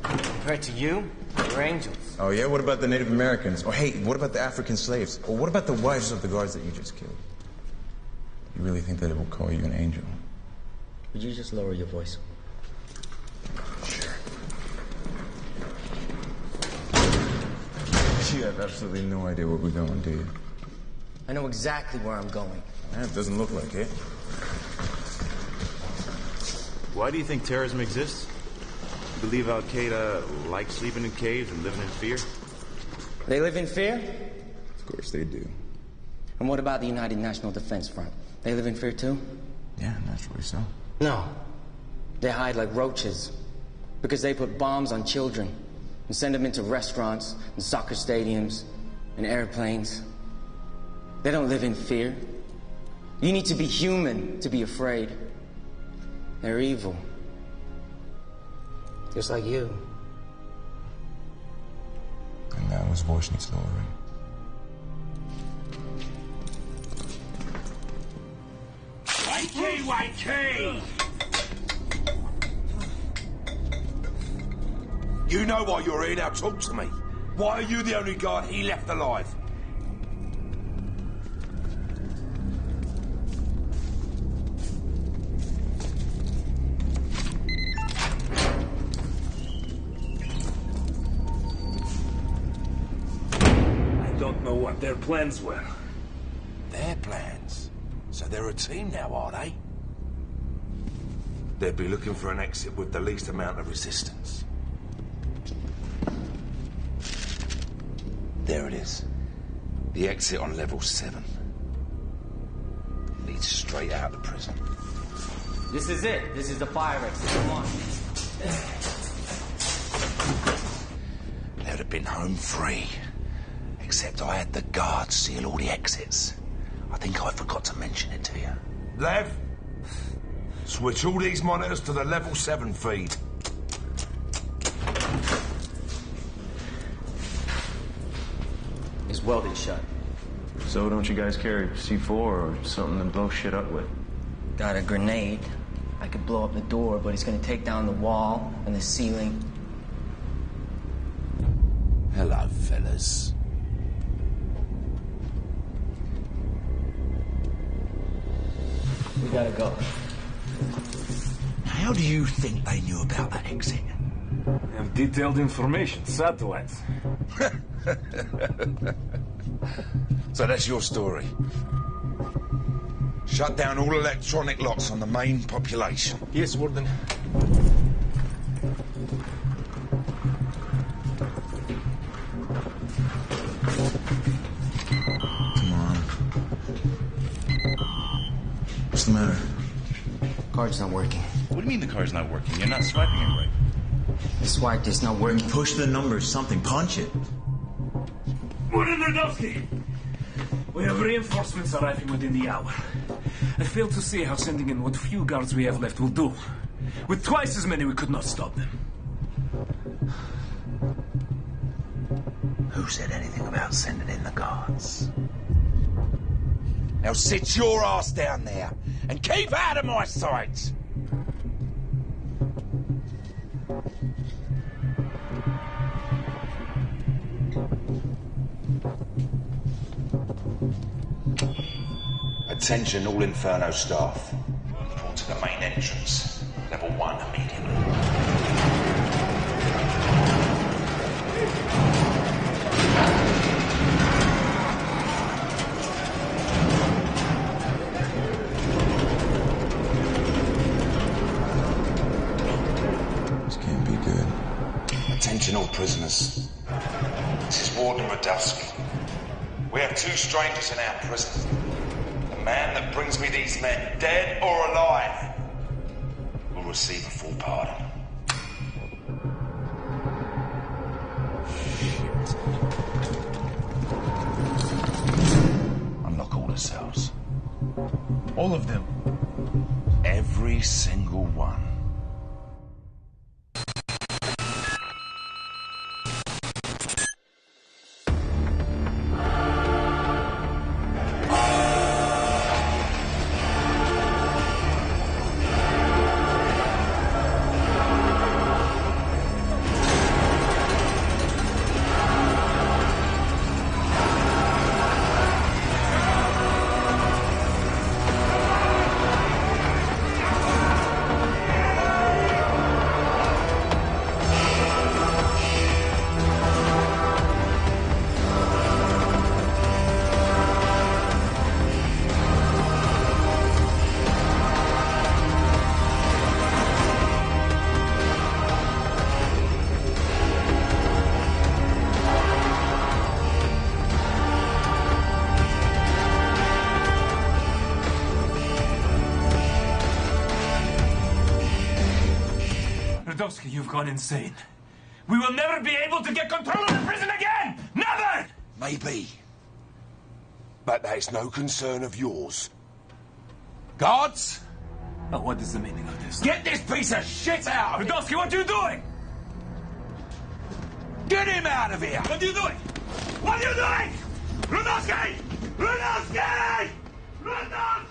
Compared to you, you're angels. Oh, yeah? What about the Native Americans? Or, hey, what about the African slaves? Or what about the wives of the guards that you just killed? You really think that it will call you an angel? Would you just lower your voice? Sure. You have absolutely no idea where we're going, do you? I know exactly where I'm going. It doesn't look like it. Why do you think terrorism exists? You believe Al-Qaeda likes sleeping in caves and living in fear? They live in fear? Of course they do. And what about the United National Defense Front? They live in fear too? Yeah, naturally so. No. They hide like roaches. Because they put bombs on children and send them into restaurants and soccer stadiums and airplanes. They don't live in fear. You need to be human to be afraid. They're evil. Just like you. And now his voice needs lowering. YK! You know why you're here, now talk to me. Why are you the only guard he left alive? I don't know what their plans were. Their plans? So they're a team now, are they? They'd be looking for an exit with the least amount of resistance. There it is. The exit on level 7. Leads straight out of prison. This is it. This is the fire exit. Come on. They'd have been home free. Except I had the guards seal all the exits. I think I forgot to mention it to you. Lev, switch all these monitors to the level 7 feed. It's welded shut. So don't you guys carry C4 or something to blow shit up with? Got a grenade. I could blow up the door, but it's gonna take down the wall and the ceiling. Hello, fellas. We gotta go. How do you think they knew about that exit? They have detailed information, satellites. So that's your story. Shut down all electronic locks on the main population. Yes, Warden. Come on. What's the matter? Card's not working. What do you mean the card's not working? You're not swiping it right. The swipe is not working. Push the numbers, something. Punch it. Warden Radowski! We have reinforcements arriving within the hour. I fail to see how sending in what few guards we have left will do. With twice as many, we could not stop them. Who said anything about sending in the guards? Now sit your ass down there and keep out of my sight! Attention all Inferno staff. Report to the main entrance. Level 1 immediately. This can't be good. Attention all prisoners. This is Warden Radowski. We have 2 strangers in our prison. The man that brings me these men, dead or alive, will receive a full pardon. Unlock all the cells. All of them. Every single one. Radowski, you've gone insane. We will never be able to get control of the prison again! Never! Maybe. But that's no concern of yours. Guards? Oh, what is the meaning of this? Get this piece of shit out of here! Radowski, what are you doing? Get him out of here! What are you doing? What are you doing? Radowski! Radowski! Radowski!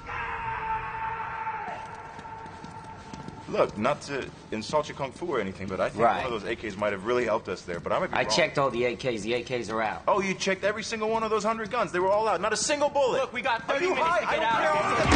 look, not to insult your kung fu or anything, but I think Right. one of those AKs might have really helped us there. But I might be I wrong. checked all the AKs. The AKs are out. Oh, you checked every single one of those 100 guns? They were all out. Not a single bullet. Look, we got Are 30 you minutes high? to I get don't out care.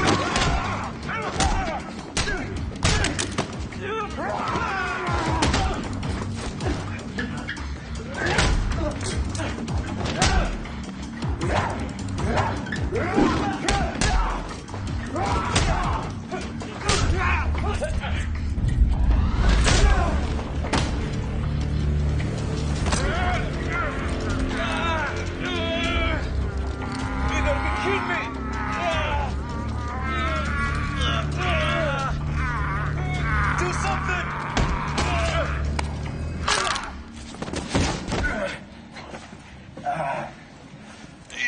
Do something!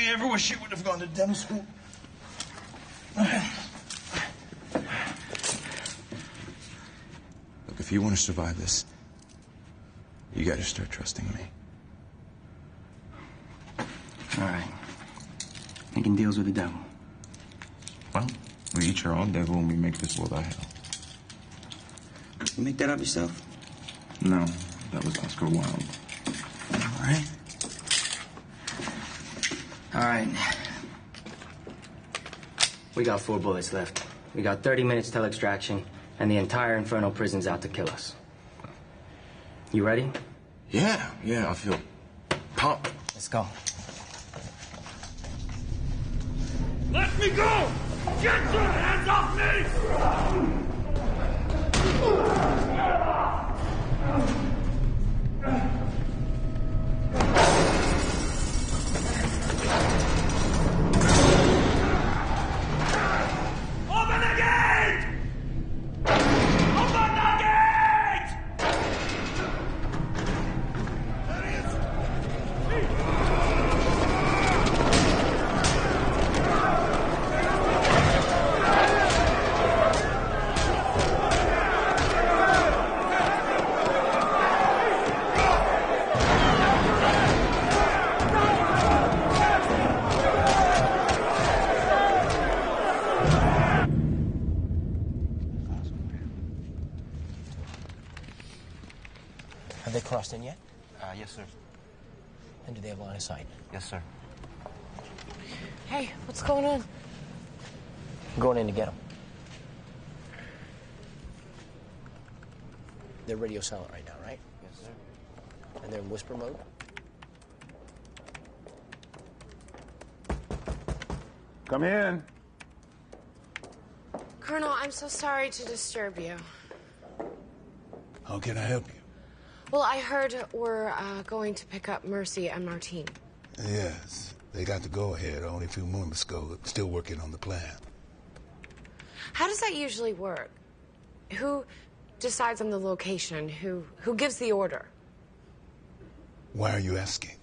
You ever wish you would have gone to dental school? Look, if you want to survive this, you got to start trusting me. All right. Making deals with the devil. Well, we each our own devil and we make this world our hell. You make that up yourself? No, that was Oscar Wilde. All right. All right. We got 4 bullets left. We got 30 minutes till extraction, and the entire Inferno prison's out to kill us. You ready? Yeah, I feel pumped. Let's go. Let me go! Get your hands off me! Open the gate! Open the gate! Have they crossed in yet? Yes, sir. And do they have line of sight? Yes, sir. Hey, what's going on? I'm going in to get them. They're radio silent right now, right? Yes, sir. And they're in whisper mode? Come in. Colonel, I'm so sorry to disturb you. How can I help you? Well, I heard we're going to pick up Mercy and Martine. Yes, they got the go-ahead only a few moments ago. Still working on the plan. How does that usually work? Who decides on the location? Who gives the order? Why are you asking?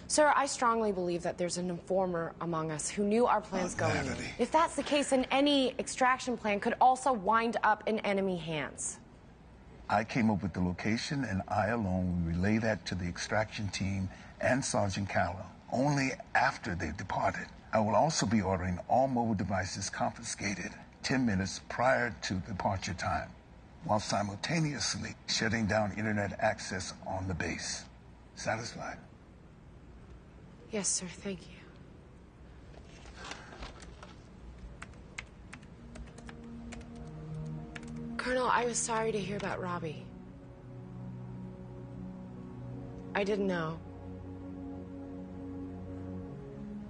Sir, I strongly believe that there's an informer among us who knew our plans going in. If that's the case, then any extraction plan could also wind up in enemy hands. I came up with the location, and I alone will relay that to the extraction team and Sergeant Callow only after they've departed. I will also be ordering all mobile devices confiscated 10 minutes prior to departure time, while simultaneously shutting down internet access on the base. Satisfied? Yes, sir, thank you. Colonel, I was sorry to hear about Robbie. I didn't know.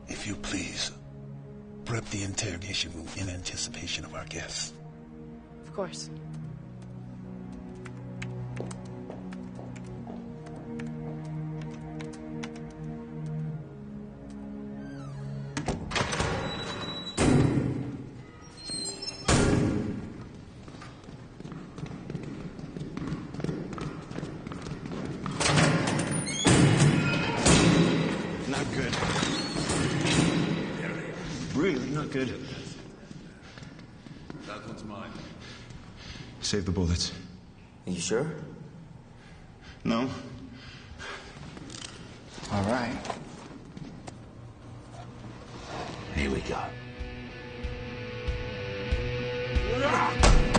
If you please, prep the interrogation room in anticipation of our guests. Of course. Not good. Really not good. That one's mine. Save the bullets. Are you sure? No. All right. Here we go. Ah!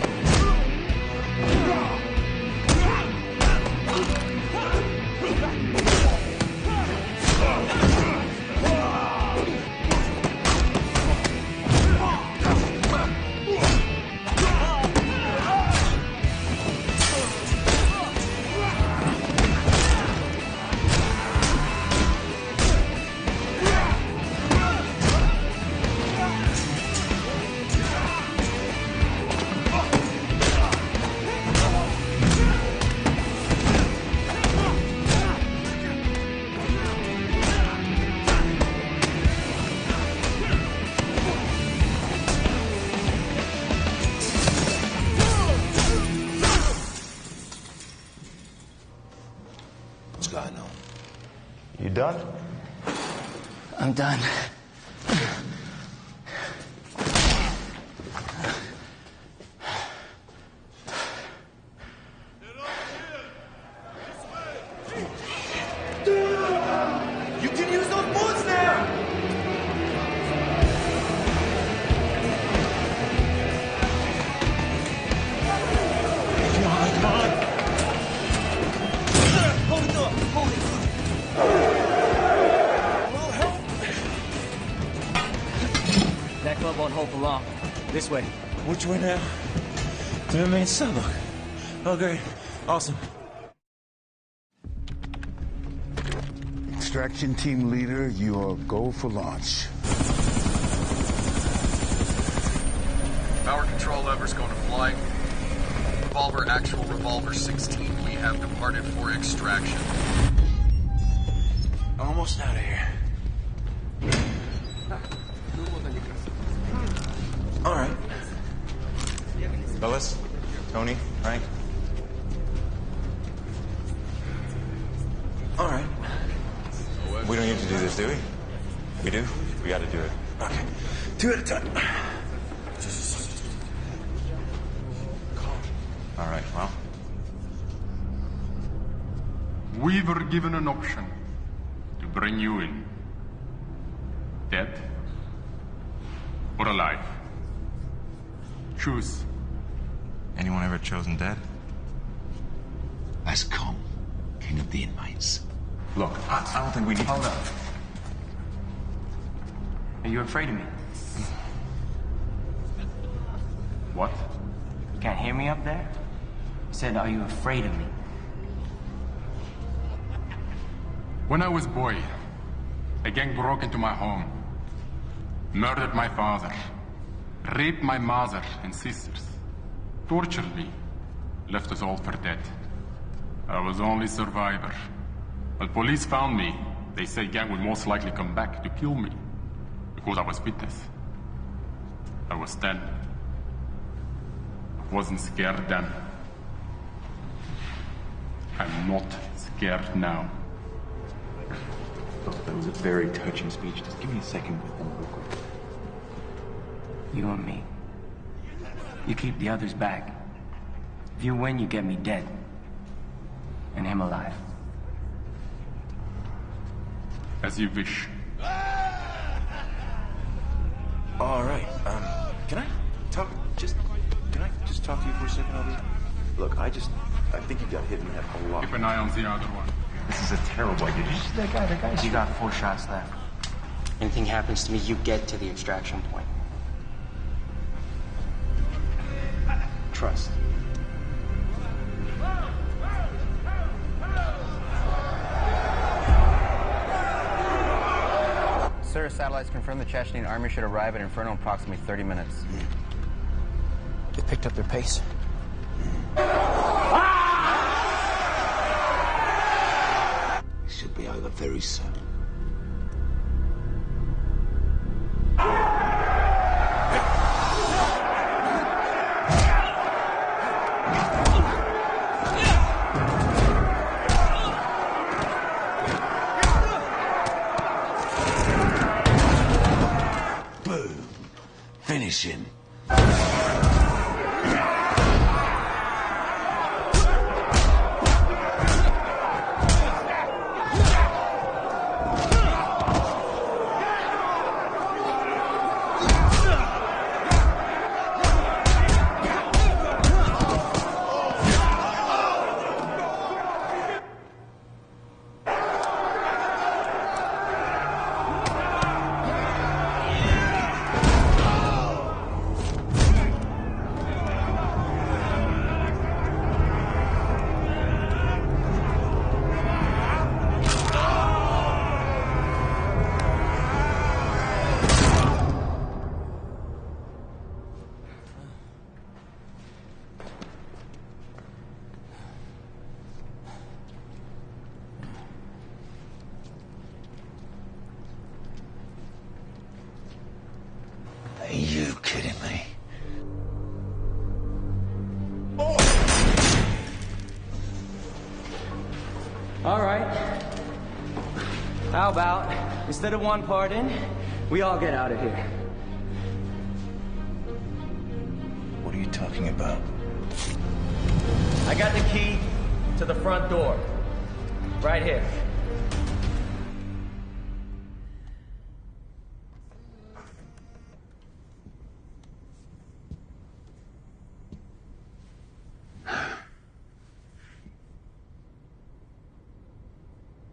what's going on. You done? I'm done. You can use those bullets now! Come on. Hold it up, hold it. That club won't hold for long. This way. Which way now? To the main cell. Oh, great. Awesome. Extraction team leader, you are go for launch. Power control lever's going to flight. Revolver actual revolver 16. We have departed for extraction. Almost out of here. All right. Fellas, Tony, Frank. All right. We don't need to do this, do we? We do? We gotta do it. Okay. 2 at a time. All right, well. We were given an option to bring you in. Dead or alive. Choose. Anyone ever chosen dead? That's Kong, king of the inmates. Look, I don't think we need... Hold up. Are you afraid of me? What? You can't hear me up there? I said, are you afraid of me? When I was a boy, a gang broke into my home, murdered my father, raped my mother and sisters, tortured me, left us all for dead. I was the only survivor. When police found me, they said gang would most likely come back to kill me because I was witness. I was 10. I wasn't scared then. I'm not scared now. Look, that was a very touching speech. Just give me a second with them real quick. You and me. You keep the others back. If you win, you get me dead. And him alive. As you wish. All right. Can I talk to you for a second over here? Look, I think you got hit in the head a lot. Keep an eye on the other one. This is a terrible idea. Did you see that guy? That guy's... You got 4 shots left. Anything happens to me, you get to the extraction point. Trust. Sir, satellites confirm the Chechen army should arrive at Inferno in approximately 30 minutes. They picked up their pace. Should be over very soon. Boom. Finish him. Are you kidding me? All right. How about, instead of one pardon, we all get out of here? What are you talking about? I got the key to the front door. Right here.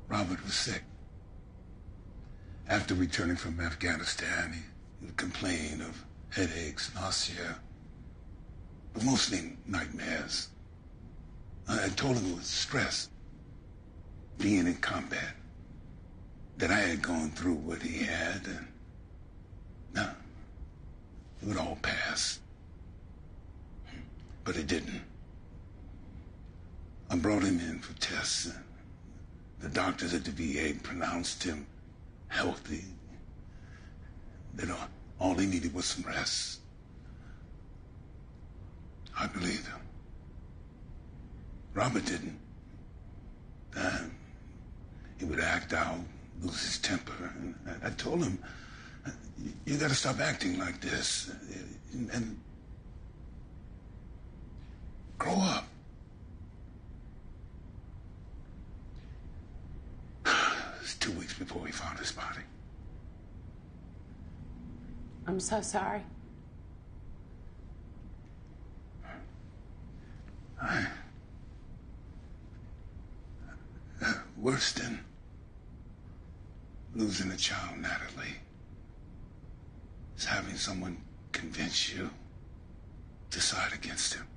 Robert was sick. After returning from Afghanistan, he would complain of headaches, nausea, but mostly nightmares. I told him it was stress, being in combat, that I had gone through what he had, and no, it would all pass. But it didn't. I brought him in for tests, and the doctors at the VA pronounced him healthy, that all he needed was some rest. I believed him. Robert didn't. He would act out, lose his temper, and I told him, you gotta stop acting like this, and grow up. It was 2 weeks before we found his body. I'm so sorry. Worse than losing a child, Natalie, is having someone convince you to side against him.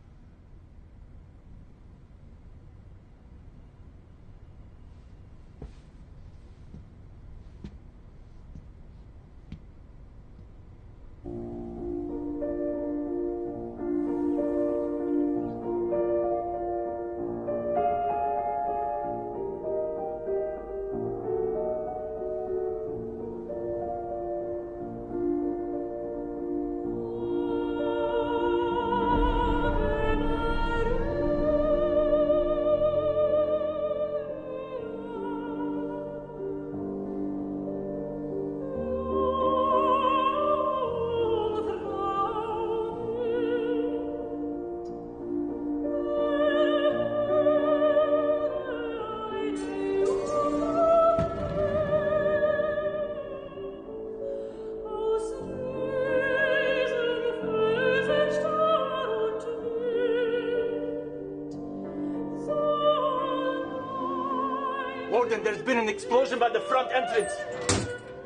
Warden, there's been an explosion by the front entrance.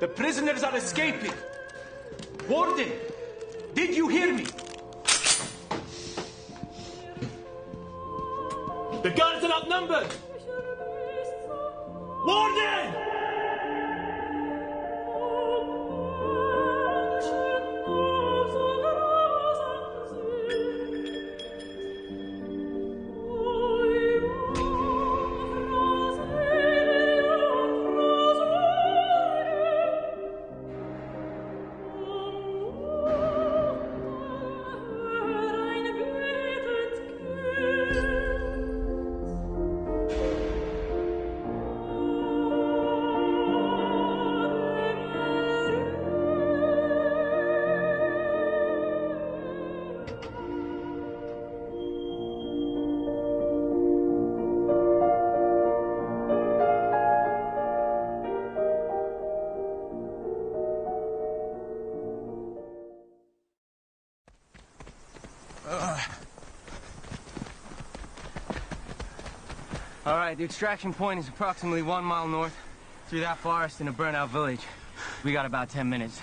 The prisoners are escaping. Warden, did you hear me? The guards are outnumbered. Warden! All right, the extraction point is approximately 1 mile north through that forest in a burnout village. We got about 10 minutes.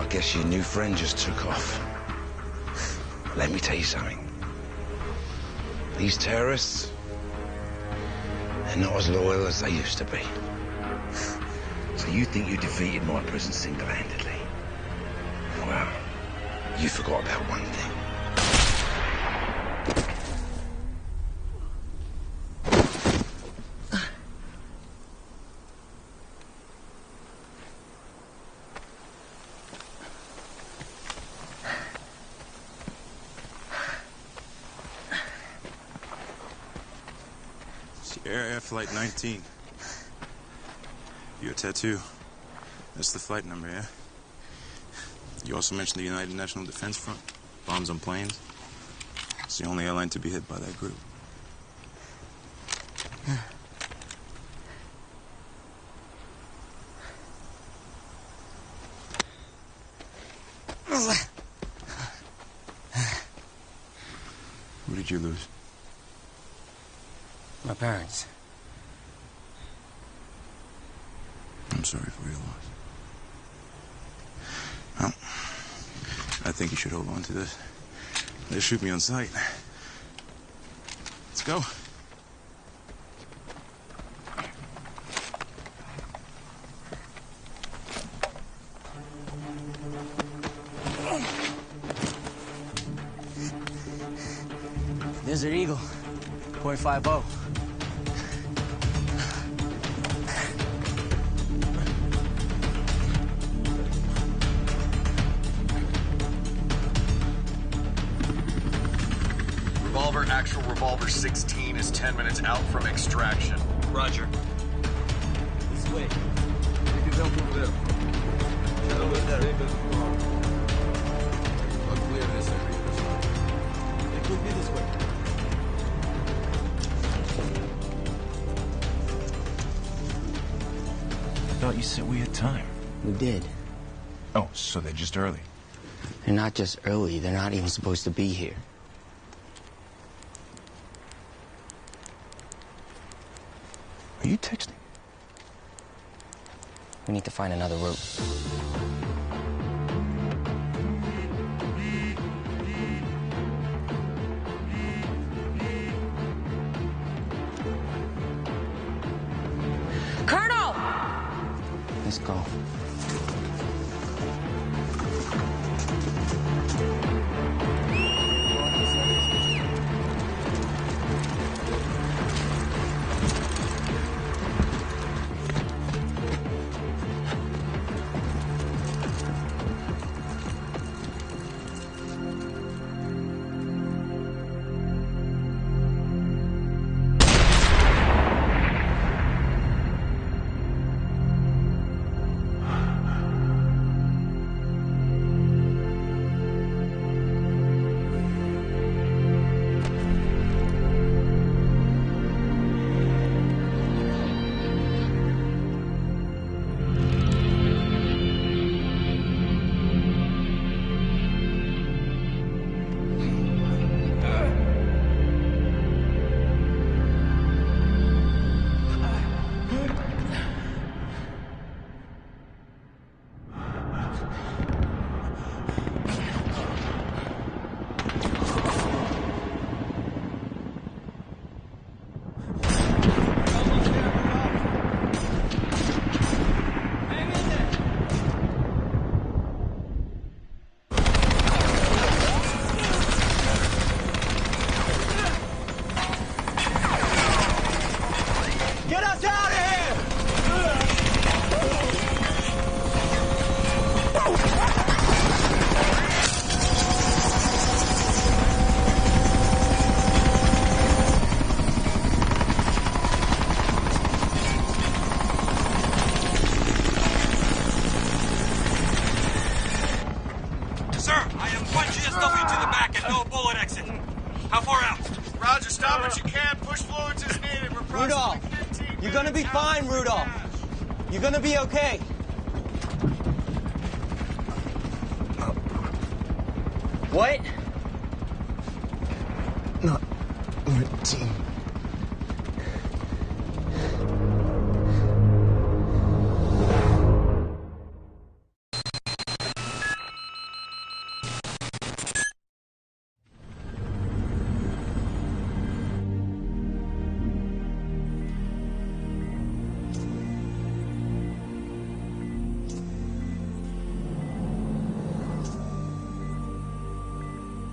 I guess your new friend just took off. Let me tell you something. These terrorists, they're not as loyal as they used to be. So you think you defeated my prison single-handedly? Well, you forgot about one thing. Air Flight 19. Your tattoo. That's the flight number, yeah? You also mentioned the United National Defense Front. Bombs on planes. It's the only airline to be hit by that group. Who did you lose? My parents. I'm sorry for your loss. Well, I think you should hold on to this. They'll shoot me on sight. Let's go. Desert Eagle, .50. Actual Revolver 16 is 10 minutes out from extraction. Roger. This way. Maybe they'll move there. Over there. I'll clear this area. It could be this way. I thought you said we had time. We did. Oh, so they're just early. They're not just early, they're not even supposed to be here. Are you texting? We need to find another route. Colonel! Let's go. You're gonna be fine, Rudolph. You're gonna be okay. What? Not Martin.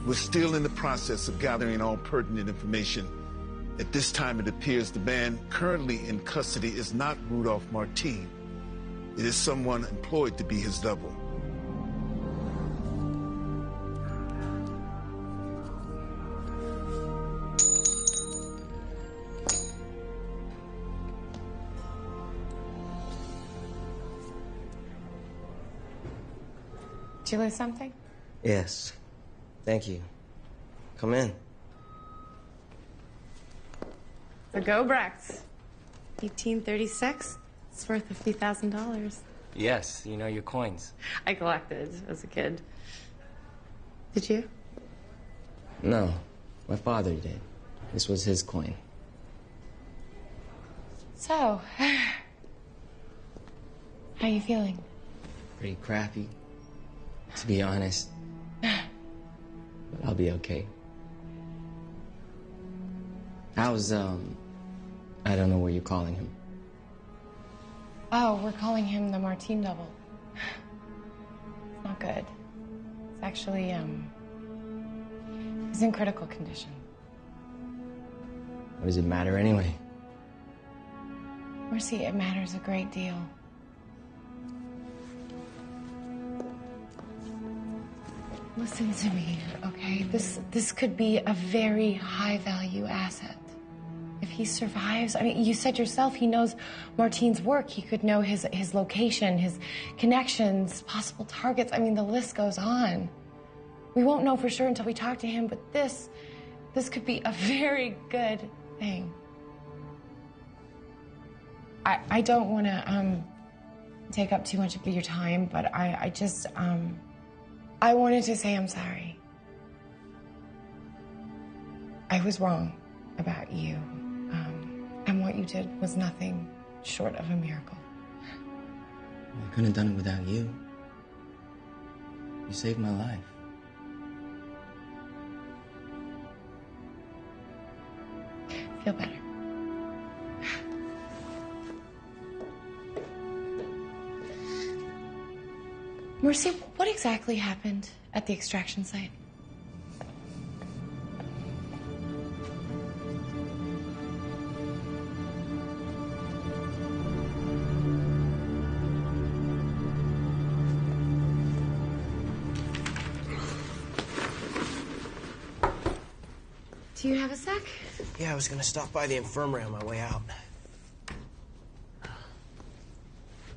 We're still in the process of gathering all pertinent information. At this time, it appears the man currently in custody is not Rudolph Martin. It is someone employed to be his double. Did you lose something? Yes. Thank you. Come in. The Gobrechts. 1836. It's worth $50,000. Yes, you know your coins. I collected as a kid. Did you? No, my father did. This was his coin. So, how you feeling? Pretty crappy, to be honest. But I'll be okay. How's, I don't know what you're calling him. Oh, we're calling him the Martin double. It's not good. It's actually, he's in critical condition. What does it matter anyway? Mercy, it matters a great deal. Listen to me, okay? This could be a very high-value asset. If he survives, I mean, you said yourself he knows Martin's work. He could know his location, his connections, possible targets. I mean, the list goes on. We won't know for sure until we talk to him, but this could be a very good thing. I don't want to take up too much of your time, but I just I wanted to say I'm sorry. I was wrong about you. And what you did was nothing short of a miracle. I couldn't have done it without you. You saved my life. Feel better. Mercy, what exactly happened at the extraction site? Do you have a sec? Yeah, I was gonna stop by the infirmary on my way out.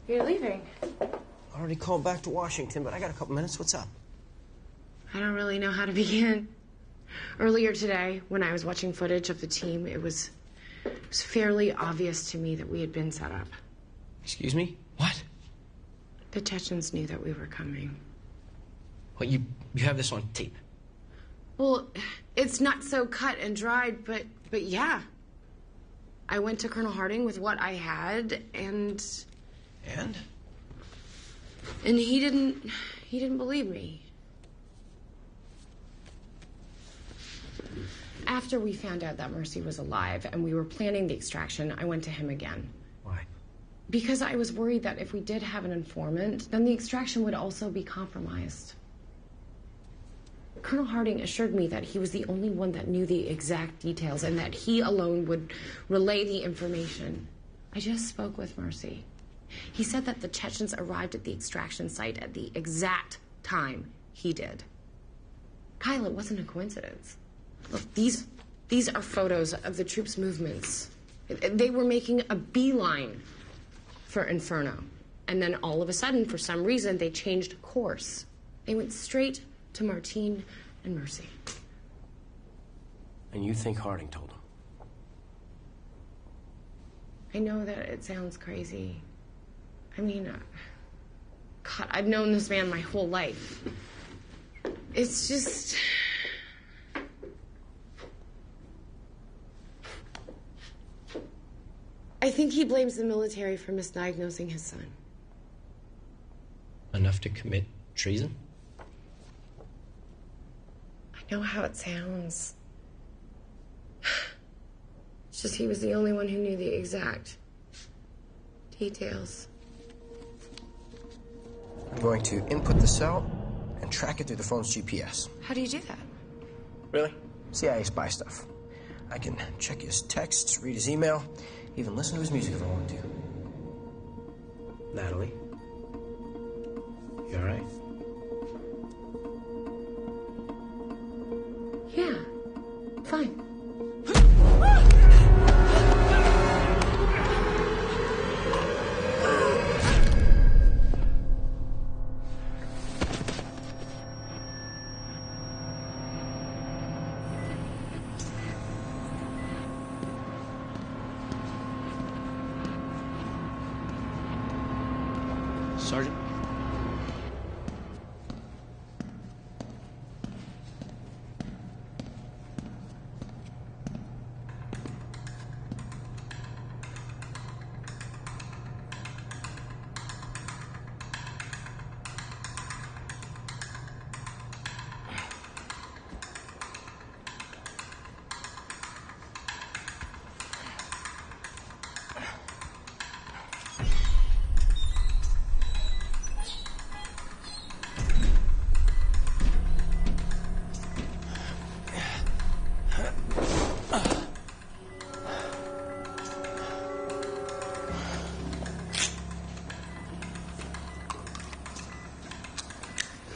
You're leaving. I already called back to Washington, but I got a couple minutes. What's up? I don't really know how to begin. Earlier today, when I was watching footage of the team, it was fairly obvious to me that we had been set up. Excuse me? What? The Chechens knew that we were coming. Well, you have this on tape. Well, it's not so cut and dried, but yeah. I went to Colonel Harding with what I had, and... And? And he didn't believe me. After we found out that Mercy was alive and we were planning the extraction, I went to him again. Why? Because I was worried that if we did have an informant, then the extraction would also be compromised. Colonel Harding assured me that he was the only one that knew the exact details and that he alone would relay the information. I just spoke with Mercy. He said that the Chechens arrived at the extraction site at the exact time he did. Kyle, it wasn't a coincidence. Look, these are photos of the troops' movements. They were making a beeline for Inferno. And then all of a sudden, for some reason, they changed course. They went straight to Martin and Mercy. And you think Harding told him? I know that it sounds crazy. I mean, God, I've known this man my whole life. It's just... I think he blames the military for misdiagnosing his son. Enough to commit treason? I know how it sounds. It's just he was the only one who knew the exact details. I'm going to input the cell and track it through the phone's GPS. How do you do that? Really? CIA spy stuff. I can check his texts, read his email, even listen to his music if I want to. Natalie? You all right? Yeah, fine. Sergeant?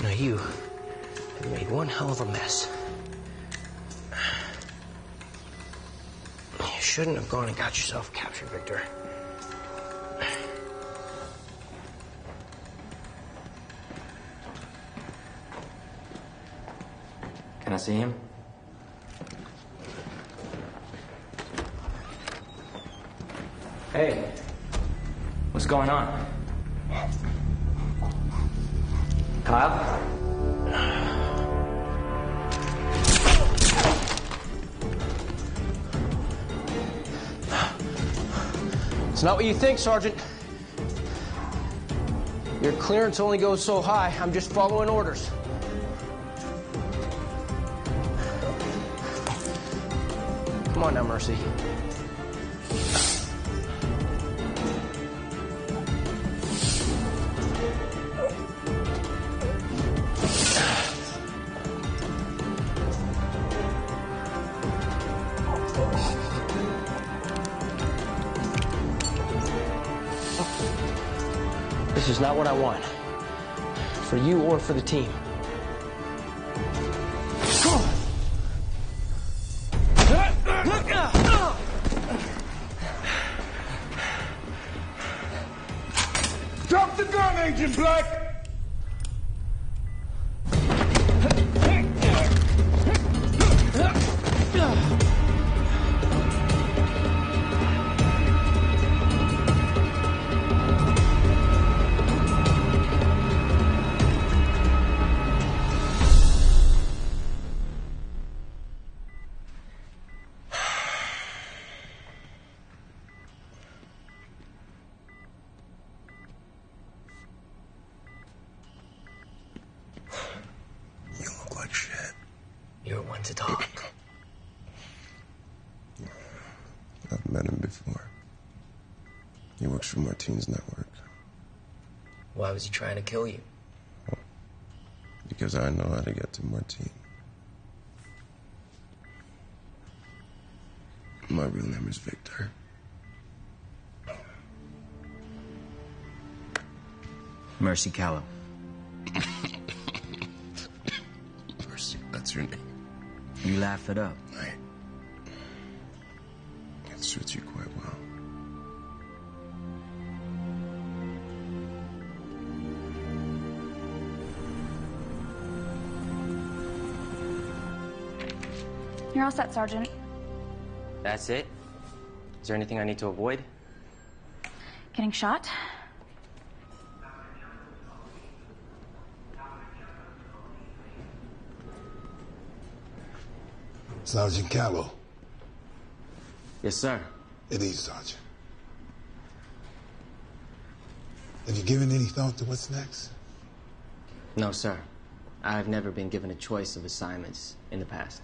Now you have made one hell of a mess. You shouldn't have gone and got yourself captured, Victor. Can I see him? Hey, what's going on? Kyle? It's not what you think, Sergeant. Your clearance only goes so high. I'm just following orders. Come on now, Mercy. This is not what I want. For you or for the team. Drop the gun, Agent Black! You're one to talk. I've met him before. He works for Martine's network. Why was he trying to kill you? Because I know how to get to Martine. My real name is Victor. Mercy Callow. Mercy, that's your name. You laugh it up. It suits you quite well. You're all set, Sergeant. That's it? Is there anything I need to avoid? Getting shot? Sergeant Callow. Yes, sir. It is, Sergeant. Have you given any thought to what's next? No, sir. I've never been given a choice of assignments in the past.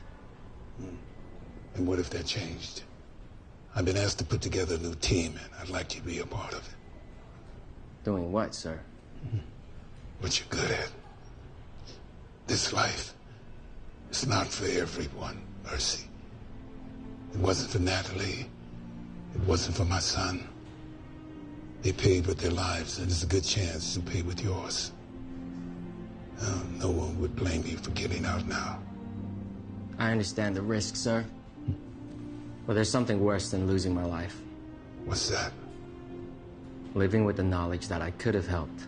And what if that changed? I've been asked to put together a new team, and I'd like you to be a part of it. Doing what, sir? What you're good at. This life is it's not for everyone, Mercy. It wasn't for Natalie. It wasn't for my son. They paid with their lives, and there's a good chance you'll pay with yours. No one would blame you for getting out now. I understand the risk, sir. But there's something worse than losing my life. What's that? Living with the knowledge that I could have helped,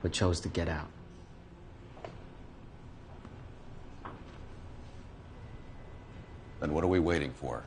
but chose to get out. Then what are we waiting for?